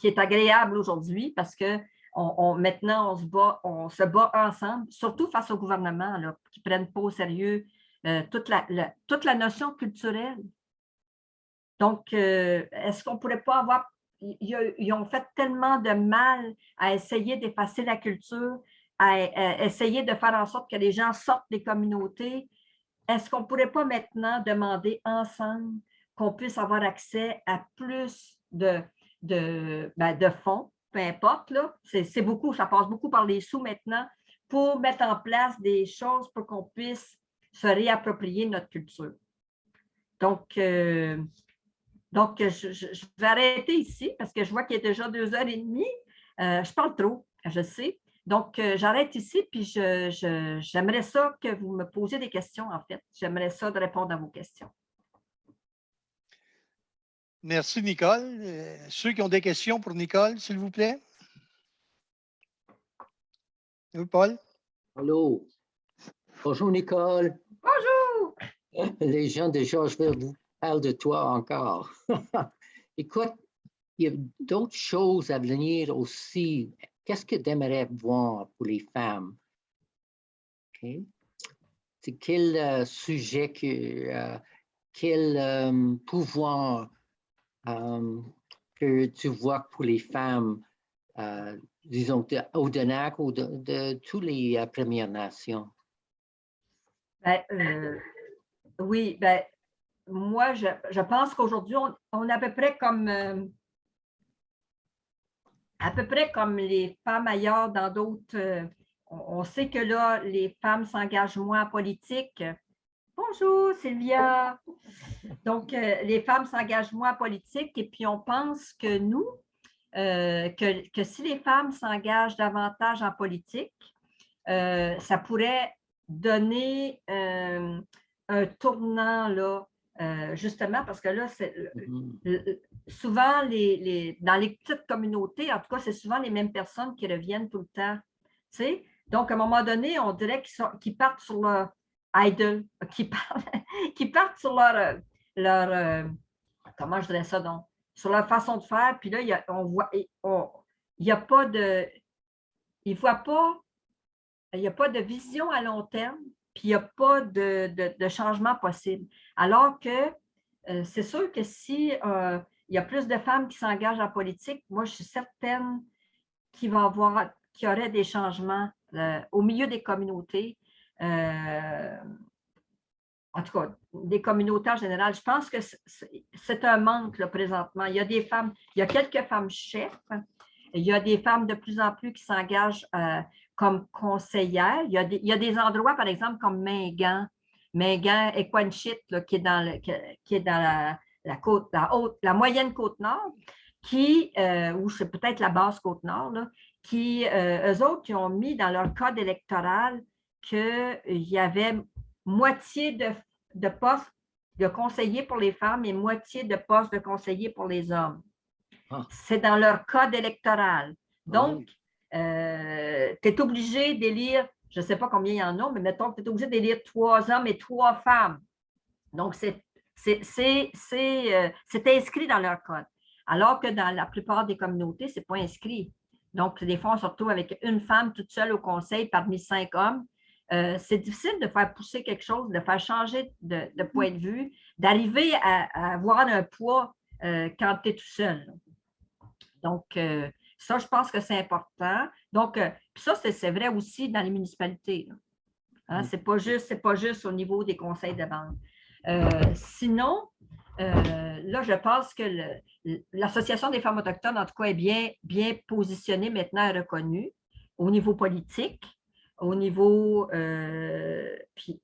est agréable aujourd'hui parce que maintenant, on se bat ensemble, surtout face au gouvernement là, qui ne prennent pas au sérieux toute la notion culturelle. Donc, est-ce qu'on ne pourrait pas avoir... Ils ont fait tellement de mal à essayer d'effacer la culture, à essayer de faire en sorte que les gens sortent des communautés. Est-ce qu'on ne pourrait pas maintenant demander ensemble qu'on puisse avoir accès à plus de fonds, peu importe, là. C'est beaucoup, ça passe beaucoup par les sous maintenant, pour mettre en place des choses pour qu'on puisse se réapproprier notre culture. Donc, je vais arrêter ici parce que je vois qu'il est déjà 2h30. Je parle trop, je sais. Donc, j'arrête ici, puis j'aimerais ça que vous me posiez des questions, en fait. J'aimerais ça de répondre à vos questions. Merci, Nicole. Ceux qui ont des questions pour Nicole, s'il vous plaît. Oui, Paul? Allô? Bonjour, Nicole. Bonjour! Les gens de Georgeville vous parlent de toi encore. Écoute, il y a d'autres choses à venir aussi. Qu'est-ce que tu aimerais voir pour les femmes? OK? C'est quel sujet, quel pouvoir que tu vois pour les femmes, disons, au Danak ou de toutes les Premières Nations? Ben, oui, ben, moi, je pense qu'aujourd'hui, on est à peu près comme les femmes ailleurs dans d'autres. On sait que là, les femmes s'engagent moins en politique. Bonjour, Sylvia. Donc, les femmes s'engagent moins en politique et puis on pense que nous, que si les femmes s'engagent davantage en politique, ça pourrait donner un tournant là, justement parce que là, souvent, dans les petites communautés, en tout cas, c'est souvent les mêmes personnes qui reviennent tout le temps. Tu sais? Donc, à un moment donné, on dirait qu'ils partent sur leur idol, qui partent sur comment je dirais ça donc, sur leur façon de faire. Puis là, il n'y a pas de, ils voient pas, il n'y a pas de vision à long terme, puis il n'y a pas de changement possible. Alors que c'est sûr que si il y a plus de femmes qui s'engagent en politique, moi, je suis certaine qu'il y aurait des changements au milieu des communautés. En tout cas, des communautés en général. Je pense que c'est un manque là, présentement. Il y a des femmes, il y a quelques femmes chefs. Il y a des femmes de plus en plus qui s'engagent comme conseillères. Il y a des endroits, par exemple, comme Mingan et Quanchit, qui est dans la moyenne Côte-Nord, ou c'est peut-être la basse Côte-Nord, eux autres, qui ont mis dans leur code électoral qu'il y avait moitié de postes de conseillers pour les femmes et moitié de postes de conseillers pour les hommes. Ah. C'est dans leur code électoral. Donc, tu es obligé d'élire, je ne sais pas combien il y en a, mais mettons que tu es obligé d'élire 3 hommes et 3 femmes. Donc, c'est inscrit dans leur code. Alors que dans la plupart des communautés, ce n'est pas inscrit. Donc, des fois, on se retrouve avec une femme toute seule au conseil parmi 5 hommes. C'est difficile de faire pousser quelque chose, de faire changer de point de vue, d'arriver à avoir un poids quand tu es tout seul. Donc, ça, je pense que c'est important. Donc, ça, c'est vrai aussi dans les municipalités. Hein? C'est pas juste au niveau des conseils de banque. Sinon, là, je pense que l'Association des femmes autochtones, en tout cas, est bien positionnée maintenant et reconnue au niveau politique, au niveau, puis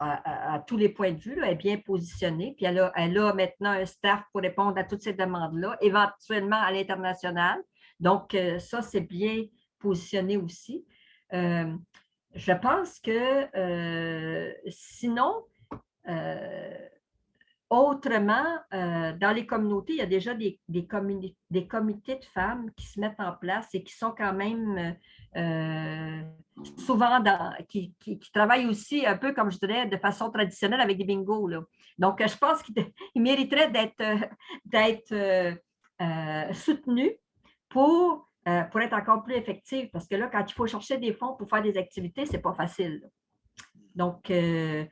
à tous les points de vue, elle est bien positionnée. Puis elle a maintenant un staff pour répondre à toutes ces demandes-là, éventuellement à l'international. Donc, ça, c'est bien positionné aussi. Je pense que sinon, autrement, dans les communautés, il y a déjà des comités de femmes qui se mettent en place et qui sont quand même souvent qui travaillent aussi un peu, comme je dirais, de façon traditionnelle avec des bingos. Là. Donc, je pense qu'ils mériteraient d'être soutenus pour être encore plus effectifs. Parce que là, quand il faut chercher des fonds pour faire des activités, ce n'est pas facile. Là. Donc, je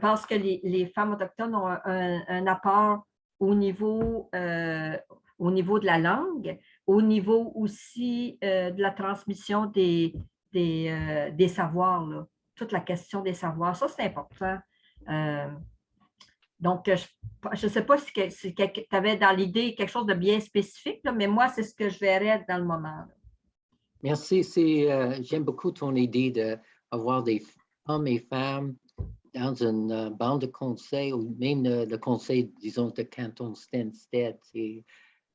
pense que les femmes autochtones ont un apport au niveau de la langue, au niveau aussi de la transmission des savoirs, là. Toute la question des savoirs. Ça, c'est important. Donc, je ne sais pas si tu avais dans l'idée quelque chose de bien spécifique, là, mais moi, c'est ce que je verrais dans le moment. Là. Merci. J'aime beaucoup ton idée d'avoir des hommes et femmes dans une bande de conseil ou même le conseil, disons, de canton Stanstead.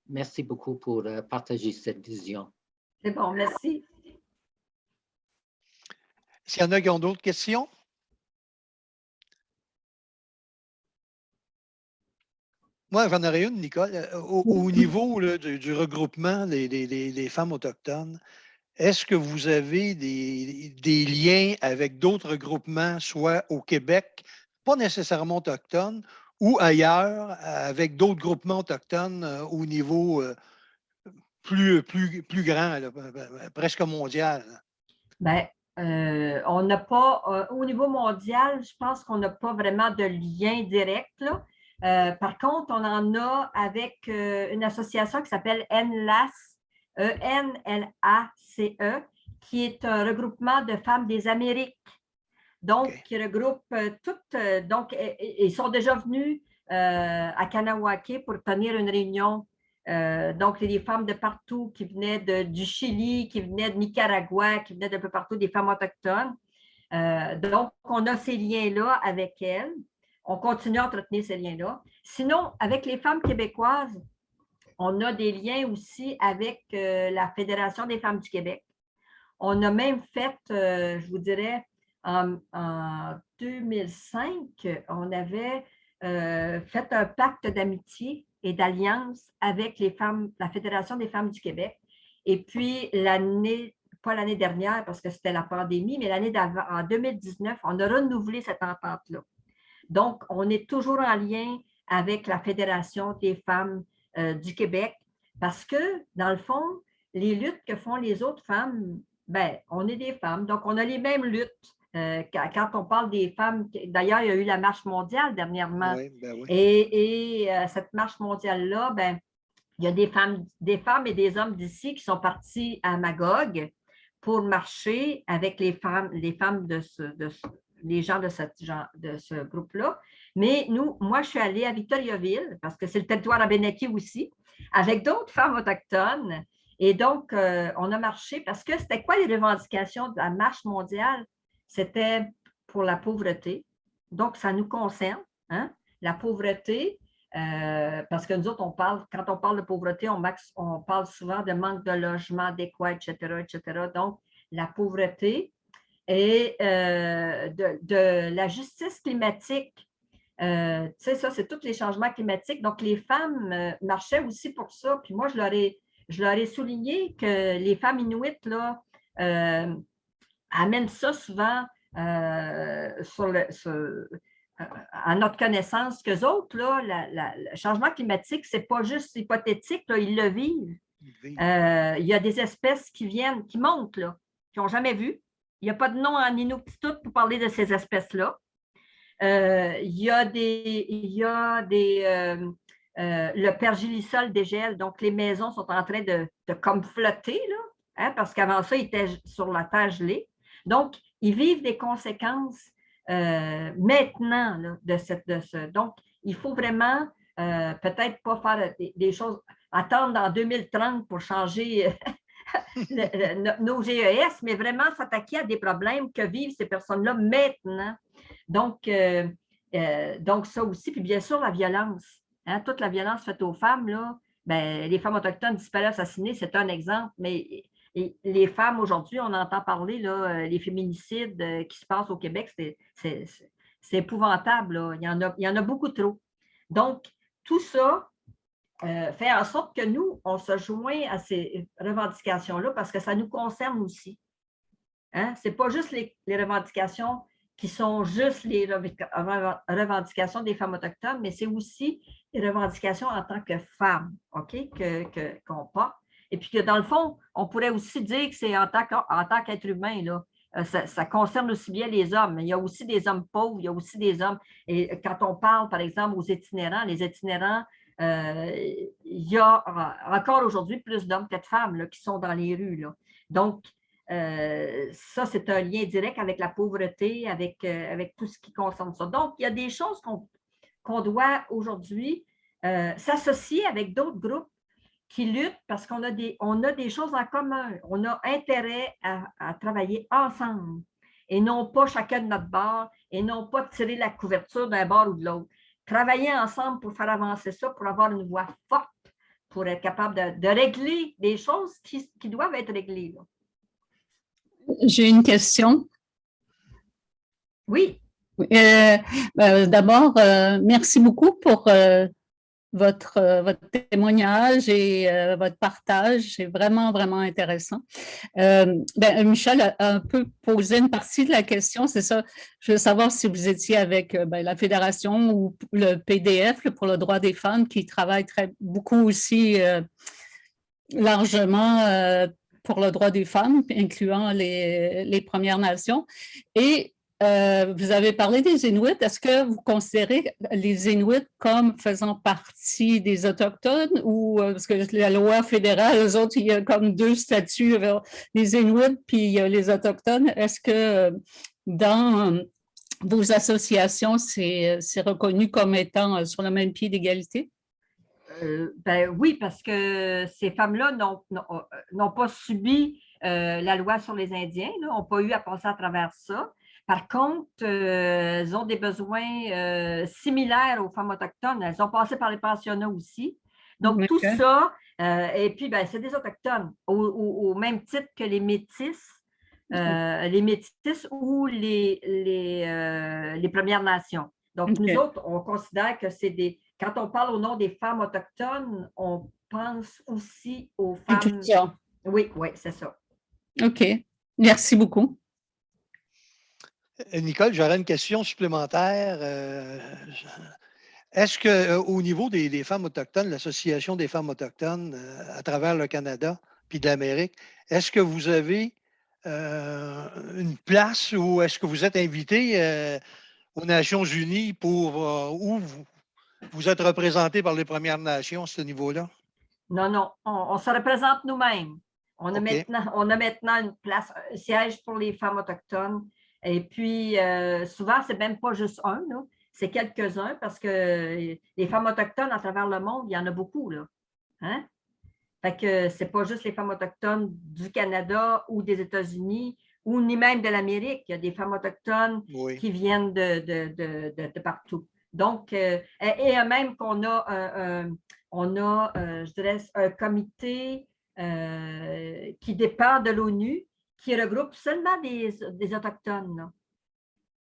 Merci beaucoup pour partager cette vision. C'est bon, merci. S'il y en a qui ont d'autres questions? Moi, j'en aurais une, Nicole. Au niveau là, du regroupement des femmes autochtones, est-ce que vous avez des liens avec d'autres groupements, soit au Québec, pas nécessairement autochtones, ou ailleurs, avec d'autres groupements autochtones au niveau plus grand, là, presque mondial? Bien, on n'a pas, au niveau mondial, je pense qu'on n'a pas vraiment de lien direct, là. Par contre, on en a avec une association qui s'appelle NLACE, E-N-L-A-C-E, qui est un regroupement de femmes des Amériques. Donc, OK. qui regroupe toutes. Donc, ils sont déjà venus à Kanawake pour tenir une réunion. Donc, il y a des femmes de partout qui venaient du Chili, qui venaient de Nicaragua, qui venaient d'un peu partout, des femmes autochtones. Donc, on a ces liens-là avec elles. On continue à entretenir ces liens-là. Sinon, avec les femmes québécoises, on a des liens aussi avec la Fédération des femmes du Québec. On a même fait, je vous dirais, en 2005, on avait fait un pacte d'amitié et d'alliance avec les femmes, la Fédération des femmes du Québec. Et puis, pas l'année dernière parce que c'était la pandémie, mais l'année d'avant, en 2019, on a renouvelé cette entente-là. Donc, on est toujours en lien avec la Fédération des femmes du Québec parce que, dans le fond, les luttes que font les autres femmes, ben, on est des femmes, donc on a les mêmes luttes. Quand on parle des femmes, d'ailleurs, il y a eu la marche mondiale dernièrement. Oui, ben oui. Et cette marche mondiale-là, ben, il y a des femmes et des hommes d'ici qui sont partis à Magog pour marcher avec les femmes les gens de ce groupe-là. Mais moi, je suis allée à Victoriaville, parce que c'est le territoire abénaquis aussi, avec d'autres femmes autochtones. Et donc, on a marché parce que c'était quoi les revendications de la marche mondiale? C'était pour la pauvreté. Donc, ça nous concerne, hein? La pauvreté, parce que nous autres, quand on parle de pauvreté, on parle souvent de manque de logement adéquat, etc., etc. Donc, la pauvreté et de la justice climatique. Tu sais, ça, c'est tous les changements climatiques. Donc, les femmes marchaient aussi pour ça. Puis moi, je leur ai souligné que les femmes inuites, là, amènent ça souvent à notre connaissance qu'eux autres, là, le changement climatique, ce n'est pas juste hypothétique, là, ils le vivent. Il y a des espèces qui montent, là, qui n'ont jamais vu. Il n'y a pas de nom en Inuktitut pour parler de ces espèces-là. Il y a le pergélisol dégèle, donc les maisons sont en train de comme flotter, là, hein, parce qu'avant ça, ils étaient sur la terre gelée. Donc, ils vivent des conséquences maintenant là, de ce. Donc, il faut vraiment peut-être pas faire des choses, attendre en 2030 pour changer nos GES, mais vraiment s'attaquer à des problèmes que vivent ces personnes-là maintenant. Donc, ça aussi. Puis bien sûr, la violence. Hein, toute la violence faite aux femmes, là, ben, les femmes autochtones disparues, assassinées, c'est un exemple. Mais les femmes, aujourd'hui, on entend parler, là, les féminicides qui se passent au Québec, c'est épouvantable. Là. Il y en a beaucoup trop. Donc, tout ça fait en sorte que nous, on se joint à ces revendications-là parce que ça nous concerne aussi. Hein? Ce n'est pas juste les revendications qui sont juste les revendications des femmes autochtones, mais c'est aussi les revendications en tant que femmes, OK, qu'on porte. Et puis que dans le fond, on pourrait aussi dire que c'est en tant qu'être humain, là. Ça concerne aussi bien les hommes. Il y a aussi des hommes pauvres, il y a aussi des hommes. Et quand on parle, par exemple, aux itinérants, les itinérants, il y a encore aujourd'hui plus d'hommes que de femmes là, qui sont dans les rues. Là. Donc, ça, c'est un lien direct avec la pauvreté, avec tout ce qui concerne ça. Donc, il y a des choses qu'on doit aujourd'hui s'associer avec d'autres groupes qui luttent parce qu'on a des choses en commun. On a intérêt à travailler ensemble et non pas chacun de notre bord et non pas tirer la couverture d'un bord ou de l'autre. Travailler ensemble pour faire avancer ça, pour avoir une voix forte, pour être capable de régler des choses qui doivent être réglées. Là. J'ai une question. Oui. D'abord, merci beaucoup pour votre témoignage et votre partage. C'est vraiment, vraiment intéressant. Michel a un peu posé une partie de la question, c'est ça. Je veux savoir si vous étiez avec la Fédération ou le PDF pour le droit des femmes qui travaille beaucoup aussi largement pour le droit des femmes, incluant les Premières Nations. Et vous avez parlé des Inuits. Est-ce que vous considérez les Inuits comme faisant partie des Autochtones ou parce que la loi fédérale, eux autres, il y a comme deux statuts, les Inuits puis les Autochtones. Est-ce que dans vos associations, c'est reconnu comme étant sur le même pied d'égalité? Ben oui, parce que ces femmes-là n'ont pas subi la loi sur les Indiens, n'ont pas eu à passer à travers ça. Par contre, elles ont des besoins similaires aux femmes autochtones. Elles ont passé par les pensionnats aussi. Donc, tout ça, et puis, ben, c'est des Autochtones, au même titre que les Métis ou les Premières Nations. Donc, nous autres, on considère que c'est des... Quand on parle au nom des femmes autochtones, on pense aussi aux femmes... Oui, c'est ça. OK. Merci beaucoup. Nicole, j'aurais une question supplémentaire. Est-ce qu'au niveau des femmes autochtones, l'Association des femmes autochtones à travers le Canada puis de l'Amérique, est-ce que vous avez une place ou est-ce que vous êtes invité aux Nations unies pour où vous êtes représenté par les Premières Nations à ce niveau-là? Non, on se représente nous-mêmes. On a maintenant une place, un siège pour les femmes autochtones. Et puis, souvent, c'est même pas juste un, c'est quelques-uns parce que les femmes autochtones à travers le monde, il y en a beaucoup, là. Hein? Fait que c'est pas juste les femmes autochtones du Canada ou des États-Unis ou ni même de l'Amérique. Il y a des femmes autochtones qui viennent de partout. Donc, et même qu'on a, je dirais, un comité qui dépend de l'ONU qui regroupe seulement des Autochtones. Là.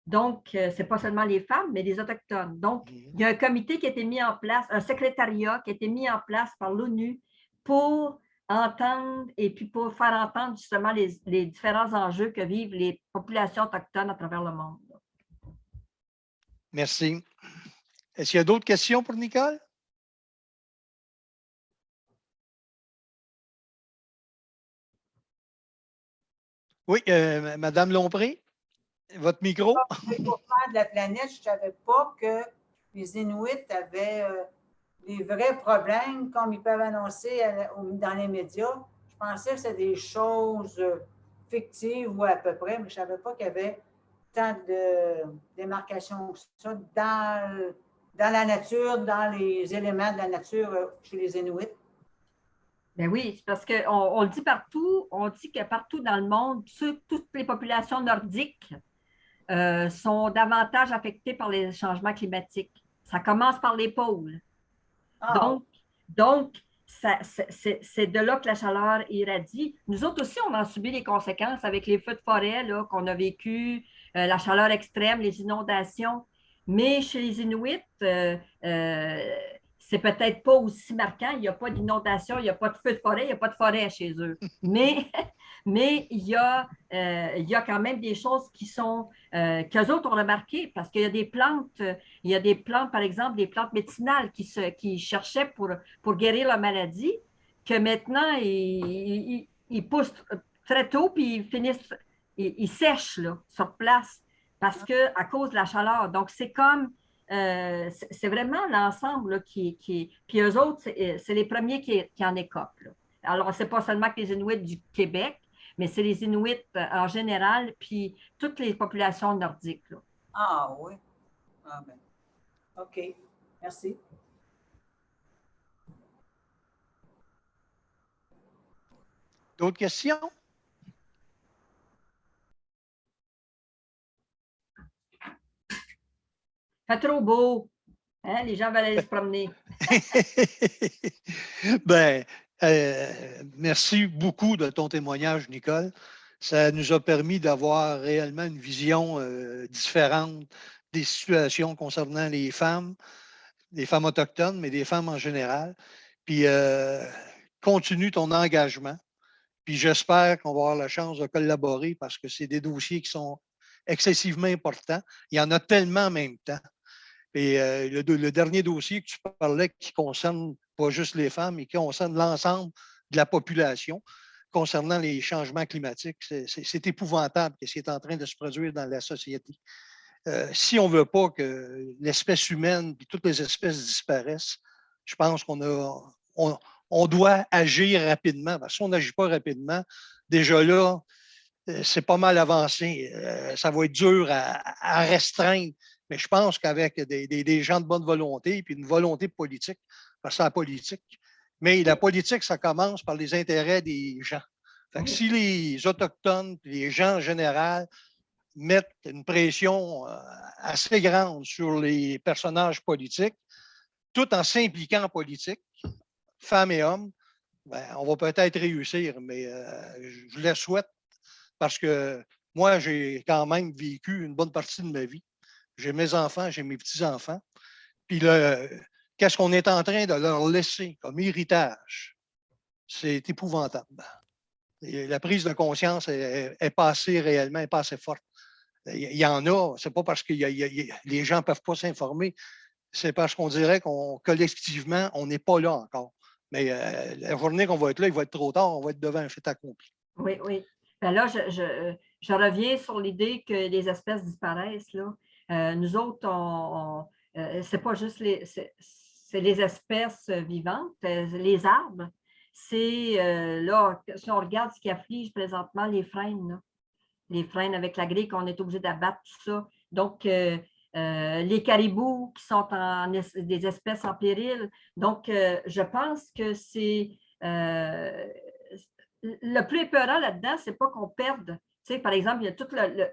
Donc, ce n'est pas seulement les femmes, mais les Autochtones. Donc, il y a un comité qui a été mis en place, un secrétariat qui a été mis en place par l'ONU pour entendre et puis pour faire entendre justement les différents enjeux que vivent les populations autochtones à travers le monde. Merci. Est-ce qu'il y a d'autres questions pour Nicole? Oui, Madame Lompré, votre micro. Le réchauffement de la planète, je ne savais pas que les Inuits avaient des vrais problèmes comme ils peuvent annoncer dans les médias. Je pensais que c'était des choses fictives ou à peu près, mais je ne savais pas qu'il y avait tant de démarcations que ça dans la nature, dans les éléments de la nature chez les Inuits. Ben oui, c'est parce qu'on le dit partout, on dit que partout dans le monde, toutes les populations nordiques sont davantage affectées par les changements climatiques. Ça commence par les pôles. Oh. Donc c'est de là que la chaleur irradie. Nous autres aussi, on a subi les conséquences avec les feux de forêt qu'on a vécu, la chaleur extrême, les inondations. Mais chez les Inuits, c'est peut-être pas aussi marquant. Il n'y a pas d'inondation, il n'y a pas de feu de forêt, il n'y a pas de forêt chez eux. Mais il y a quand même des choses qui sont qu'eux autres ont remarquées parce qu'il y a des plantes, par exemple, des plantes médicinales qui cherchaient pour guérir la maladie, que maintenant, ils poussent très tôt puis ils sèchent là, sur place parce qu'à cause de la chaleur. Donc, c'est comme c'est vraiment l'ensemble qui... Puis eux autres, c'est les premiers qui en écopent. Là. Alors, c'est pas seulement que les Inuits du Québec, mais c'est les Inuits en général, puis toutes les populations nordiques. Là. Ah oui. Ah ben. OK. Merci. D'autres questions? Fait trop beau. Hein? Les gens veulent aller se promener. Merci beaucoup de ton témoignage, Nicole. Ça nous a permis d'avoir réellement une vision différente des situations concernant les femmes. des femmes autochtones, mais des femmes en général. Puis continue ton engagement. Puis j'espère qu'on va avoir la chance de collaborer parce que c'est des dossiers qui sont excessivement importants. Il y en a tellement en même temps. Et le dernier dossier que tu parlais qui concerne pas juste les femmes, mais qui concerne l'ensemble de la population concernant les changements climatiques, c'est épouvantable ce qui est en train de se produire dans la société. Si on ne veut pas que l'espèce humaine et toutes les espèces disparaissent, je pense on doit agir rapidement. Parce que si on n'agit pas rapidement, déjà là, c'est pas mal avancé. Ça va être dur à restreindre. Mais je pense qu'avec des gens de bonne volonté et une volonté politique, parce que c'est la politique, mais la politique, ça commence par les intérêts des gens. Fait que si les Autochtones, les gens en général, mettent une pression assez grande sur les personnages politiques, tout en s'impliquant en politique, femmes et hommes, ben, on va peut-être réussir, mais je le souhaite parce que moi, j'ai quand même vécu une bonne partie de ma vie. J'ai mes enfants, j'ai mes petits-enfants. Puis qu'est-ce qu'on est en train de leur laisser comme héritage? C'est épouvantable. Et la prise de conscience est pas assez réellement, n'est pas assez forte. Il y en a, c'est pas parce que les gens ne peuvent pas s'informer, c'est parce qu'on dirait qu'on collectivement, on n'est pas là encore. Mais la journée qu'on va être là, il va être trop tard, on va être devant un fait accompli. Oui, oui. Ben là, je reviens sur l'idée que les espèces disparaissent. Là. Nous autres, c'est pas juste c'est les espèces vivantes, les arbres. C'est là, si on regarde ce qui afflige présentement les frênes, là. Les frênes avec la grille qu'on est obligé d'abattre, tout ça. Donc, les caribous qui sont des espèces en péril. Donc, je pense que c'est le plus épeurant là-dedans, c'est pas qu'on perde. Tu sais, par exemple, il y a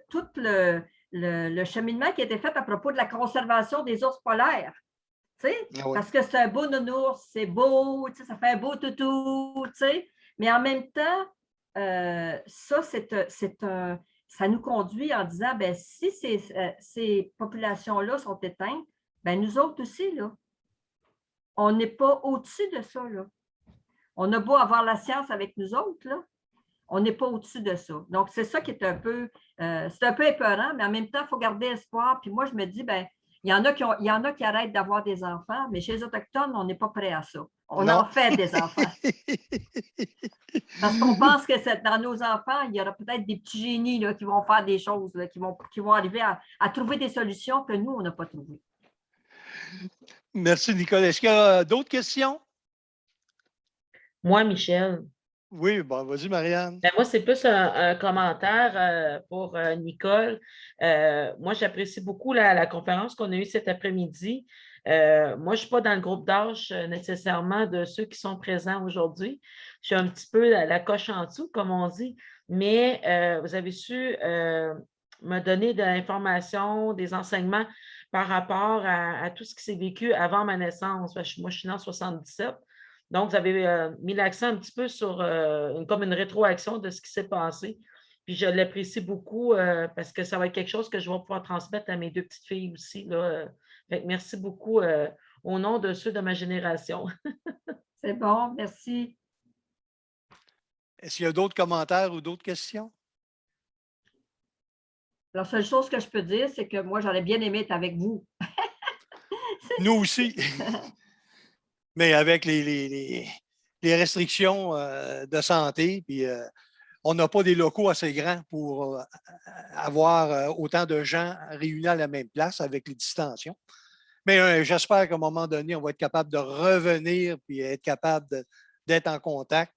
tout le cheminement qui a été fait à propos de la conservation des ours polaires. Tu sais, parce que c'est un beau nounours, c'est beau, tu sais, ça fait un beau toutou, tu sais. Mais en même temps, ça, ça nous conduit en disant, ben, si ces populations-là sont éteintes, ben, nous autres aussi, là, on n'est pas au-dessus de ça, là. On a beau avoir la science avec nous autres, là, on n'est pas au-dessus de ça. Donc, c'est ça qui est un peu épeurant, mais en même temps, il faut garder espoir. Puis moi, je me dis, ben, il y en a qui arrêtent d'avoir des enfants, mais chez les Autochtones, on n'est pas prêt à ça. On en fait des enfants. Parce qu'on pense que dans nos enfants, il y aura peut-être des petits génies là, qui vont faire des choses, là, qui vont arriver à trouver des solutions que nous, on n'a pas trouvées. Merci, Nicole. Est-ce qu'il y a d'autres questions? Moi, Michel. Oui, bon, vas-y, Marianne. Ben, moi, c'est plus un commentaire pour Nicole. Moi, j'apprécie beaucoup la conférence qu'on a eue cet après-midi. Moi, je ne suis pas dans le groupe d'âge nécessairement de ceux qui sont présents aujourd'hui. Je suis un petit peu la coche en dessous, comme on dit, mais vous avez su me donner de l'information, des enseignements par rapport à tout ce qui s'est vécu avant ma naissance. Moi, je suis née en 77. Donc, vous avez mis l'accent un petit peu sur comme une rétroaction de ce qui s'est passé. Puis, je l'apprécie beaucoup parce que ça va être quelque chose que je vais pouvoir transmettre à mes deux petites filles aussi. Là. Fait que merci beaucoup au nom de ceux de ma génération. C'est bon, merci. Est-ce qu'il y a d'autres commentaires ou d'autres questions? La seule chose que je peux dire, c'est que moi, j'aurais bien aimé être avec vous. Nous aussi. Mais avec les restrictions de santé, puis on n'a pas des locaux assez grands pour avoir autant de gens réunis à la même place avec les distensions. Mais j'espère qu'à un moment donné, on va être capable de revenir puis être capable d'être en contact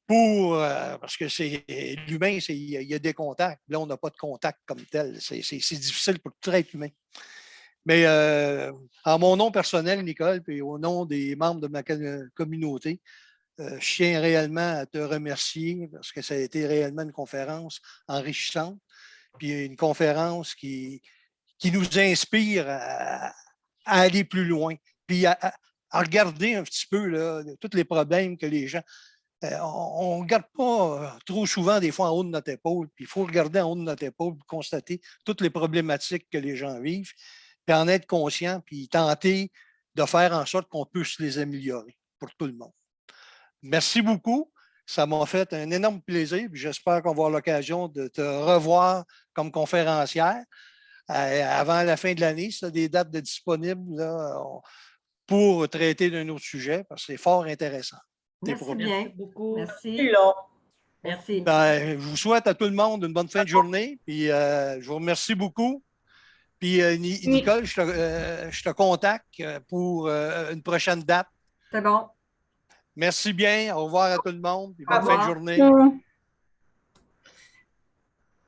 parce que c'est l'humain, il y a des contacts. Là, on n'a pas de contact comme tel. C'est difficile pour tout être humain. Mais en mon nom personnel, Nicole, puis au nom des membres de ma communauté, je tiens réellement à te remercier parce que ça a été réellement une conférence enrichissante, puis une conférence qui nous inspire à aller plus loin, puis à regarder un petit peu là, tous les problèmes que les gens... on ne regarde pas trop souvent des fois en haut de notre épaule, puis il faut regarder en haut de notre épaule pour constater toutes les problématiques que les gens vivent, puis en être conscient, puis tenter de faire en sorte qu'on puisse les améliorer pour tout le monde. Merci beaucoup. Ça m'a fait un énorme plaisir. J'espère qu'on va avoir l'occasion de te revoir comme conférencière avant la fin de l'année. Si tu as des dates de disponibles là, pour traiter d'un autre sujet, parce que c'est fort intéressant. Merci bien. Merci beaucoup. Merci. Merci. Ben, je vous souhaite à tout le monde une bonne fin de journée. Puis, je vous remercie beaucoup. Puis, Nicole, je te contacte pour une prochaine date. C'est bon. Merci bien. Au revoir à tout le monde. Puis bonne Au fin de revoir. journée.